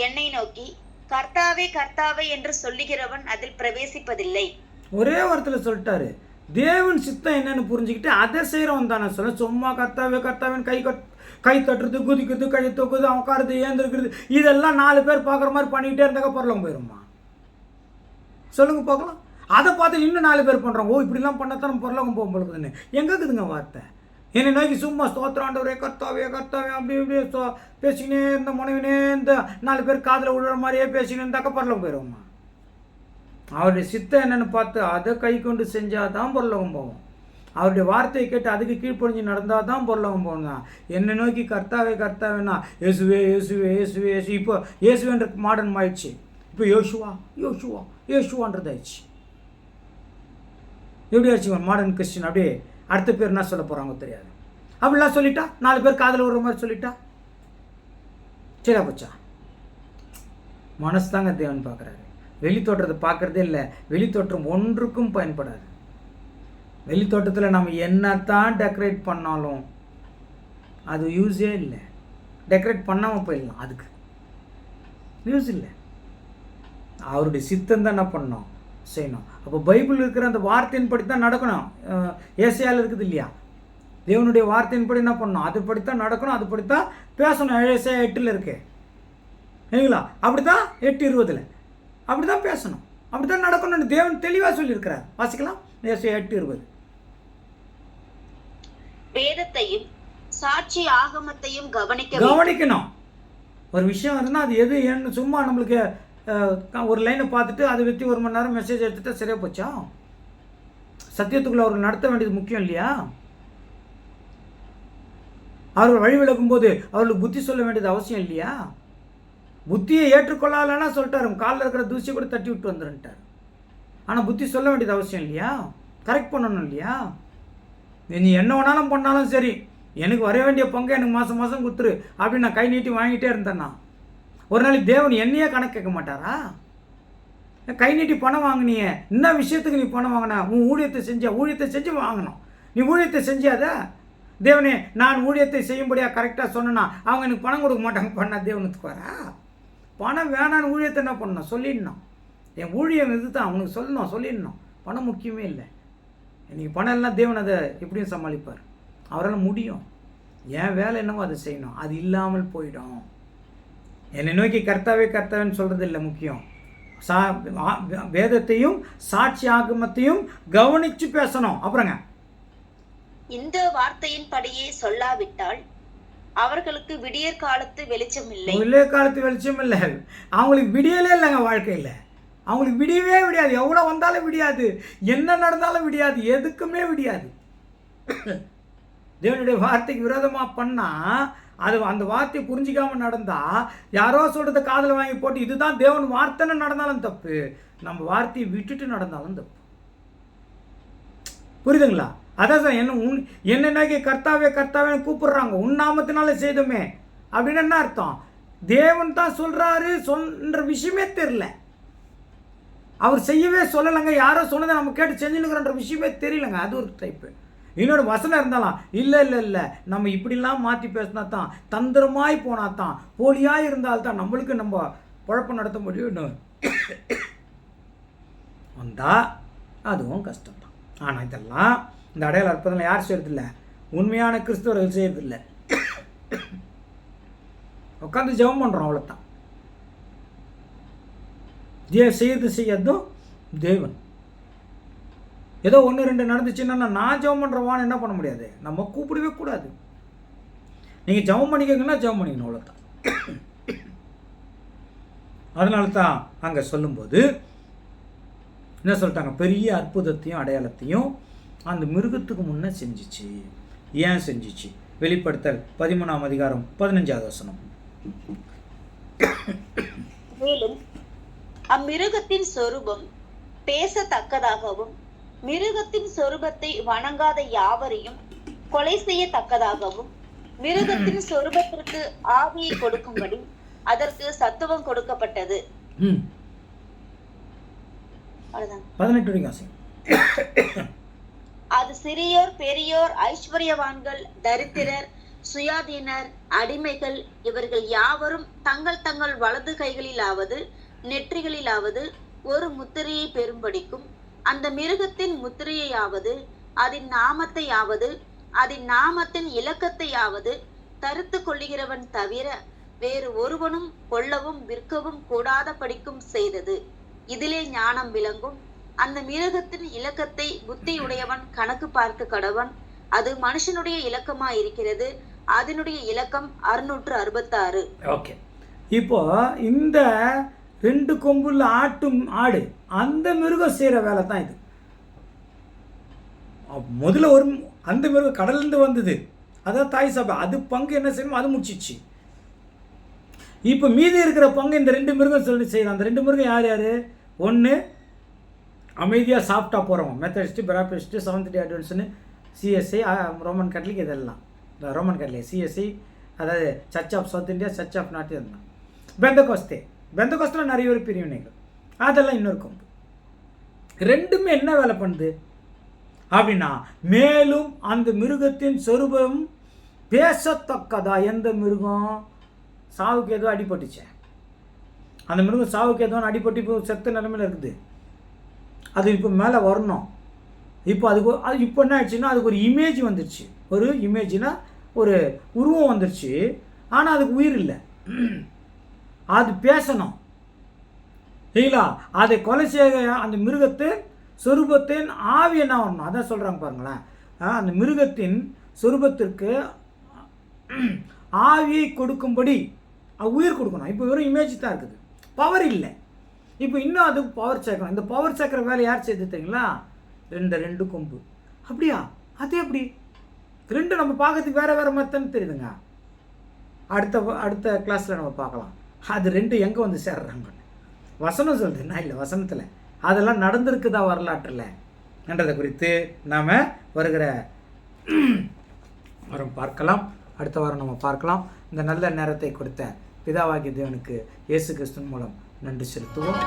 Speaker 2: என்னை நோக்கி கர்த்தாவே கர்த்தாவே என்று சொல்லுகிறவன் அதில் பிரவேசிப்பதில்லை.
Speaker 1: ஒரே வாரத்தில் சொல்லிட்டாரு. தேவன் சித்தம் என்னன்னு புரிஞ்சுக்கிட்டு அதை செய்கிறவன் தானே சொல்ல. சும்மா கர்த்தாவே கர்த்தாவேன்னு கை தட்டுறது, குதிக்கிறது, கை தூக்குது, உட்காருது, ஏந்திருக்கிறது, இதெல்லாம் 4 பேர் பார்க்குற மாதிரி பண்ணிக்கிட்டே இருந்தாக்க பரலோகம் போயிடுமா? சொல்லுங்க பார்க்கலாம். அதை பார்த்து இன்னும் 4 பேர் பண்ணுறாங்க. ஓ, இப்படிலாம் பண்ணத்தான் நம்ம பரலோகம் போக போகுதுன்னு எங்கே இருக்குதுங்க வார்த்தை? என்னை நோக்கி சும்மா ஸ்தோத்திராண்டவரே கர்த்தாவே கர்த்தாவே அப்படி இப்படியே பேசிக்கினே இருந்த முனைவினே இந்த 4 பேர் காதில் விழுற மாதிரியே பேசிக்கினே இருந்தாக்க பரலோகம் போயிடுவோம்மா? அவருடைய சித்தம் என்னென்னு பார்த்து அதை கை கொண்டு செஞ்சால் தான் பரலோகம் போகும். அவருடைய வார்த்தையை கேட்டு அதுக்கு கீழ்ப்படிஞ்சு நடந்தால் தான் பரலோகம் போகுங்க. என்னை நோக்கி கர்த்தாவே கர்த்தாவேனா இயேசுவே இயேசுவே இயேசுவே இயேசு. இப்போ இயேசுவேன்ற மாடர்ன் ஆயிடுச்சு. இப்போ யோசுவா யோசுவா யோசுவான்றது ஆயிடுச்சு. எப்படி ஆச்சு மாடர்ன் கிறிஸ்டின்? அப்படியே அடுத்த பேர் என்ன சொல்ல போகிறாங்க தெரியாது. அப்படிலாம் சொல்லிட்டா 4 பேர் காதில் விடுற மாதிரி சொல்லிட்டா சரியா போச்சா? மனசு தாங்க தேவன் பார்க்குறாரு. வெளித்தோற்றத்தை பார்க்குறதே இல்லை. வெளித்தோற்றம் ஒன்றுக்கும் பயன்படாது. வெளித்தோட்டத்தில் நம்ம என்னத்தான் டெக்கரேட் பண்ணாலும் அது யூஸே இல்லை. டெக்கரேட் பண்ணாமல் போயிடலாம், அதுக்கு யூஸ் இல்லை. அவருடைய சித்தம் தான் என்ன பண்ணணும், செய்யணும். அப்போ பைபிள் இருக்கிற அந்த வார்த்தையின்படி தான் நடக்கணும். ஏசையால் இருக்குது இல்லையா, தேவனுடைய வார்த்தையின்படி என்ன பண்ணணும், அதுபடி தான் நடக்கணும், அதுபடி தான் பேசணும். ஏசையா 8 இருக்கு இல்லைங்களா? அப்படி தான் 8:20 அப்படி தான் பேசணும், அப்படி தான் நடக்கணும்னு தேவன் தெளிவாக சொல்லியிருக்கிறார். வாசிக்கலாம், ஏசையா 8:20.
Speaker 2: வேதத்தையும் சாட்சி ஆகமத்தையும்
Speaker 1: கவனிக்கணும். ஒரு விஷயம் இருந்தால் அது எது என்ன சும்மா நம்மளுக்கு ஒரு லைனை பார்த்துட்டு அதை வச்சு 1 மணி நேரம் மெசேஜ் எடுத்துட்டா சரியா போச்சா? சத்தியத்துக்குள்ள அவர்கள் நடத்த வேண்டியது முக்கியம் இல்லையா? அவர்கள் வழி விளக்கும் போது அவர்களுக்கு புத்தி சொல்ல வேண்டியது அவசியம் இல்லையா? புத்தியை ஏற்றுக்கொள்ளலைன்னா சொல்லிட்டாரு, காலில் இருக்கிற தூசி கூட தட்டி விட்டு வந்துருன்ட்டார். ஆனால் புத்தி சொல்ல வேண்டியது அவசியம் இல்லையா? கரெக்ட் பண்ணணும் இல்லையா? நீ என்ன வேணாலும் பண்ணாலும் சரி, எனக்கு வர வேண்டிய பங்கை எனக்கு மாதம் மாதம் கொடுத்துரு அப்படின்னு நான் கை நீட்டி வாங்கிட்டே இருந்தேன்னா ஒரு நாளைக்கு தேவன் என்னையே கணக்கு கேட்க மாட்டாரா? கை நீட்டி பணம் வாங்கினியே, என்ன விஷயத்துக்கு நீ பணம் வாங்கின? உன் ஊழியத்தை செஞ்சு வாங்கணும். நீ ஊழியத்தை செஞ்சாத தேவனே நான் ஊழியத்தை செய்யும்படியாக கரெக்டாக சொன்னேன்னா அவங்க எனக்கு பணம் கொடுக்க மாட்டாங்க. பண்ணால் தேவனுக்கு வரா? பணம் வேணான்னு ஊழியத்தை என்ன பண்ணணும், சொல்லிடணும். என் ஊழியம் இது தான் அவனுக்கு சொல்லணும், சொல்லிடணும். பணம் முக்கியமே இல்லை. இன்றைக்கி பணம் எல்லாம் தேவன் அதை எப்படியும் சமாளிப்பார். அவரால் முடியும். என் வேலை என்னவோ அதை செய்யணும், அது இல்லாமல் போயிடும். என்னை நோக்கி கர்த்தாவே கர்த்தாவேன்னு சொல்கிறது இல்லை முக்கியம். வேதத்தையும் சாட்சி ஆகமத்தையும் கவனித்து பேசணும். அப்புறங்க
Speaker 2: இந்த வார்த்தையின் படியே சொல்லாவிட்டால் அவர்களுக்கு விடியற் காலத்து வெளிச்சம் இல்லை.
Speaker 1: அவங்களுக்கு விடியலே இல்லைங்க வாழ்க்கையில். அவங்களுக்கு விடியவே விடியாது. எவ்வளோ வந்தாலும் விடியாது, என்ன நடந்தாலும் விடியாது, எதுக்குமே விடியாது. தேவனுடைய வார்த்தைக்கு விரோதமாக பண்ணால் அது அந்த வார்த்தையை புரிஞ்சிக்காமல் நடந்தால் யாரோ சொல்கிறத காதில் வாங்கி போட்டு இதுதான் தேவன் வார்த்தைன்னு நடந்தாலும் தப்பு, நம்ம வார்த்தையை விட்டுட்டு நடந்தாலும் தப்பு. புரியுதுங்களா? அதான் சார் என்ன நோக்கி கர்த்தாவே கர்த்தாவேன்னு கூப்பிடுறாங்க. உன்னாமத்தினால செய்தோமே அப்படின்னு என்ன அர்த்தம்? தேவன் தான் சொல்கிறாரு சொல்கிற விஷயமே தெரில. அவர் செய்யவே சொல்லலைங்க, யாரோ சொன்னதை நம்ம கேட்டு செஞ்சுனுக்கிறன்ற விஷயமே தெரியலங்க. அது ஒரு டைப்பு. இன்னொரு வசனம் இருந்தாலும் இல்லை நம்ம இப்படிலாம் மாற்றி பேசினா தான், தந்திரமாய் போனா தான், போலியாக இருந்தால்தான் நம்மளுக்கு நம்ம குழப்பம் நடத்த முடியும்னு வந்தால் அதுவும் கஷ்டம்தான். ஆனால் இதெல்லாம் இந்த அடையாள அற்புதம் யார் செய்யறதில்ல? உண்மையான கிறிஸ்தவர்கள் செய்யறதில்லை. உட்காந்து ஜெபம் பண்ணுறோம், அவ்வளோதான். செய்யறதும் தேவன். ஏதோ 1-2 நடந்துச்சுன்னா நான் ஜெபம் பண்ணுறவான்னு என்ன பண்ண முடியாது, நம்ம கூப்பிடவே கூடாது. நீங்கள் ஜெபம் பண்ணிக்கங்கன்னா ஜெபம் பண்ணிக்கணும், அவ்வளோதான். அதனால தான் அங்கே சொல்லும்போது என்ன சொல்லிட்டாங்க, பெரிய அற்புதத்தையும் அடையாளத்தையும் அந்த மிருகத்துக்கு முன்னே செஞ்சிச்சு. ஏன் செஞ்சிச்சு? வெளிப்படுத்தல் 13ஆம் அதிகாரம் 15வது வசனம்.
Speaker 2: மேலும் அம்மிருகத்தின் சொரூபம் பேசத்தக்கதாகவும் மிருகத்தின் சொரூபத்தை வணங்காத யாவரையும் கொலை செய்யத்தக்கதாகவும் மிருகத்தின் சொரூபத்திற்கு ஆவியை கொடுக்கும்படி அதற்கு சத்துவம் கொடுக்கப்பட்டது.
Speaker 1: 18
Speaker 2: அது சிறியோர் பெரியோர் ஐஸ்வர்யவான்கள் தரித்திரர் சுயாதீனர் அடிமைகள் இவர்கள் யாவரும் தங்கள் தங்கள் வலது கைகளிலாவது நெற்றிகளிலாவது ஒரு முத்திரையை பெறும்படிக்கும் அந்த மிருகத்தின் முத்திரையாவது அதன் நாமத்தையாவது அதன் நாமத்தின் இலக்கத்தையாவது தரித்து கொள்ளுகிறவன் தவிர வேறு ஒருவனும் கொள்ளவும் விற்கவும் கூடாத படிக்கும் செய்தது. இதிலே ஞானம் விளங்கும். அந்த மிருகத்தின் இலக்கத்தை புத்தியுடையவன் கணக்கு பார்க்க கடவன். அது மனுஷனுடைய இலக்கமா இருக்கிறது. அதனுடைய இலக்கம் 666.
Speaker 1: ஓகே, இப்போ இந்த 2 கொம்புள்ள ஆடு அந்த மிருகம் செய்கிற வேலை தான் இது. முதல்ல அந்த மிருகம் கடலிருந்து வந்தது, அதான் தாய் சபை. அது பங்கு என்ன செய்யணும், அது முடிச்சிச்சு. இப்போ மீதி இருக்கிற பங்கு இந்த 2 மிருகம் சொல்லி செய்யலாம். அந்த 2 மிருகம் யார் யார்? ஒன்று அமைதியாக சாப்பிட்டா போகிறவங்க, மெத்தடிஸ்ட்டு, பெராபிஸ்ட்டு, செவன்த் டே அட்வென்ட்ஸ்னு, சிஎஸ்ஐ, ரோமன் கேத்தலிக், இதெல்லாம் ரோமன் கேத்தலிக், சிஎஸ்ஐ, அதாவது Church of South India, search of North India, பெந்தகோஸ்தில் நிறைய ஒரு பிரிவினைகள், அதெல்லாம் இன்னொரு கொம்பு. ரெண்டுமே என்ன வேலை பண்ணுது அப்படின்னா, மேலும் அந்த மிருகத்தின் சொரூபம் பேசத்தக்கதா. எந்த மிருகம்? சாவுக்கு ஏதோ அடிபட்டுச்சேன், அந்த மிருகம் சாவுக்கு ஏதோ அடிபட்டு இப்போ செத்த நிலைமையில் இருக்குது. அது இப்போ மேலே வரணும். இப்போ அது இப்போ என்ன ஆயிடுச்சுன்னா, அதுக்கு ஒரு இமேஜ் வந்துடுச்சு. ஒரு இமேஜ்னா ஒரு உருவம் வந்துடுச்சு, ஆனால் அதுக்கு உயிர் இல்லை. அது பேசணும் இல்லைங்களா? அதை கொலை செய்ய அந்த மிருகத்தின் சொரூபத்தின் ஆவி என்ன வரணும், அதான் சொல்கிறாங்க பாருங்களேன். அந்த மிருகத்தின் சொரூபத்திற்கு ஆவியை கொடுக்கும்படி உயிர் கொடுக்கணும். இப்போ வெறும் இமேஜ் தான் இருக்குது, பவர் இல்லை. இப்போ இன்னும் அதுக்கு பவர் சேர்க்கணும். இந்த பவர் சேர்க்குற வேலை யார் செய்து தெரியுங்களா? 2 கொம்பு. அப்படியா? அது எப்படி? 2 நம்ம பார்க்கறதுக்கு வேறு வேறு மாதிரி தானே தெரியுதுங்க. அடுத்த கிளாஸில் நம்ம பார்க்கலாம் அது 2 எங்கே வந்து சேர்றாங்கன்னு. வசனம் சொல்லுது, நான் இல்லை, வசனத்தில் அதெல்லாம் நடந்திருக்குதா வரலாற்றில் என்றதை குறித்து நாம் வருகிற வாரம் பார்க்கலாம். அடுத்த வாரம் நம்ம பார்க்கலாம். இந்த நல்ல நேரத்தை கொடுத்த பிதாவாகிய தேவனுக்கு இயேசு கிறிஸ்துவின் மூலம் நன்றி செலுத்துவோம்.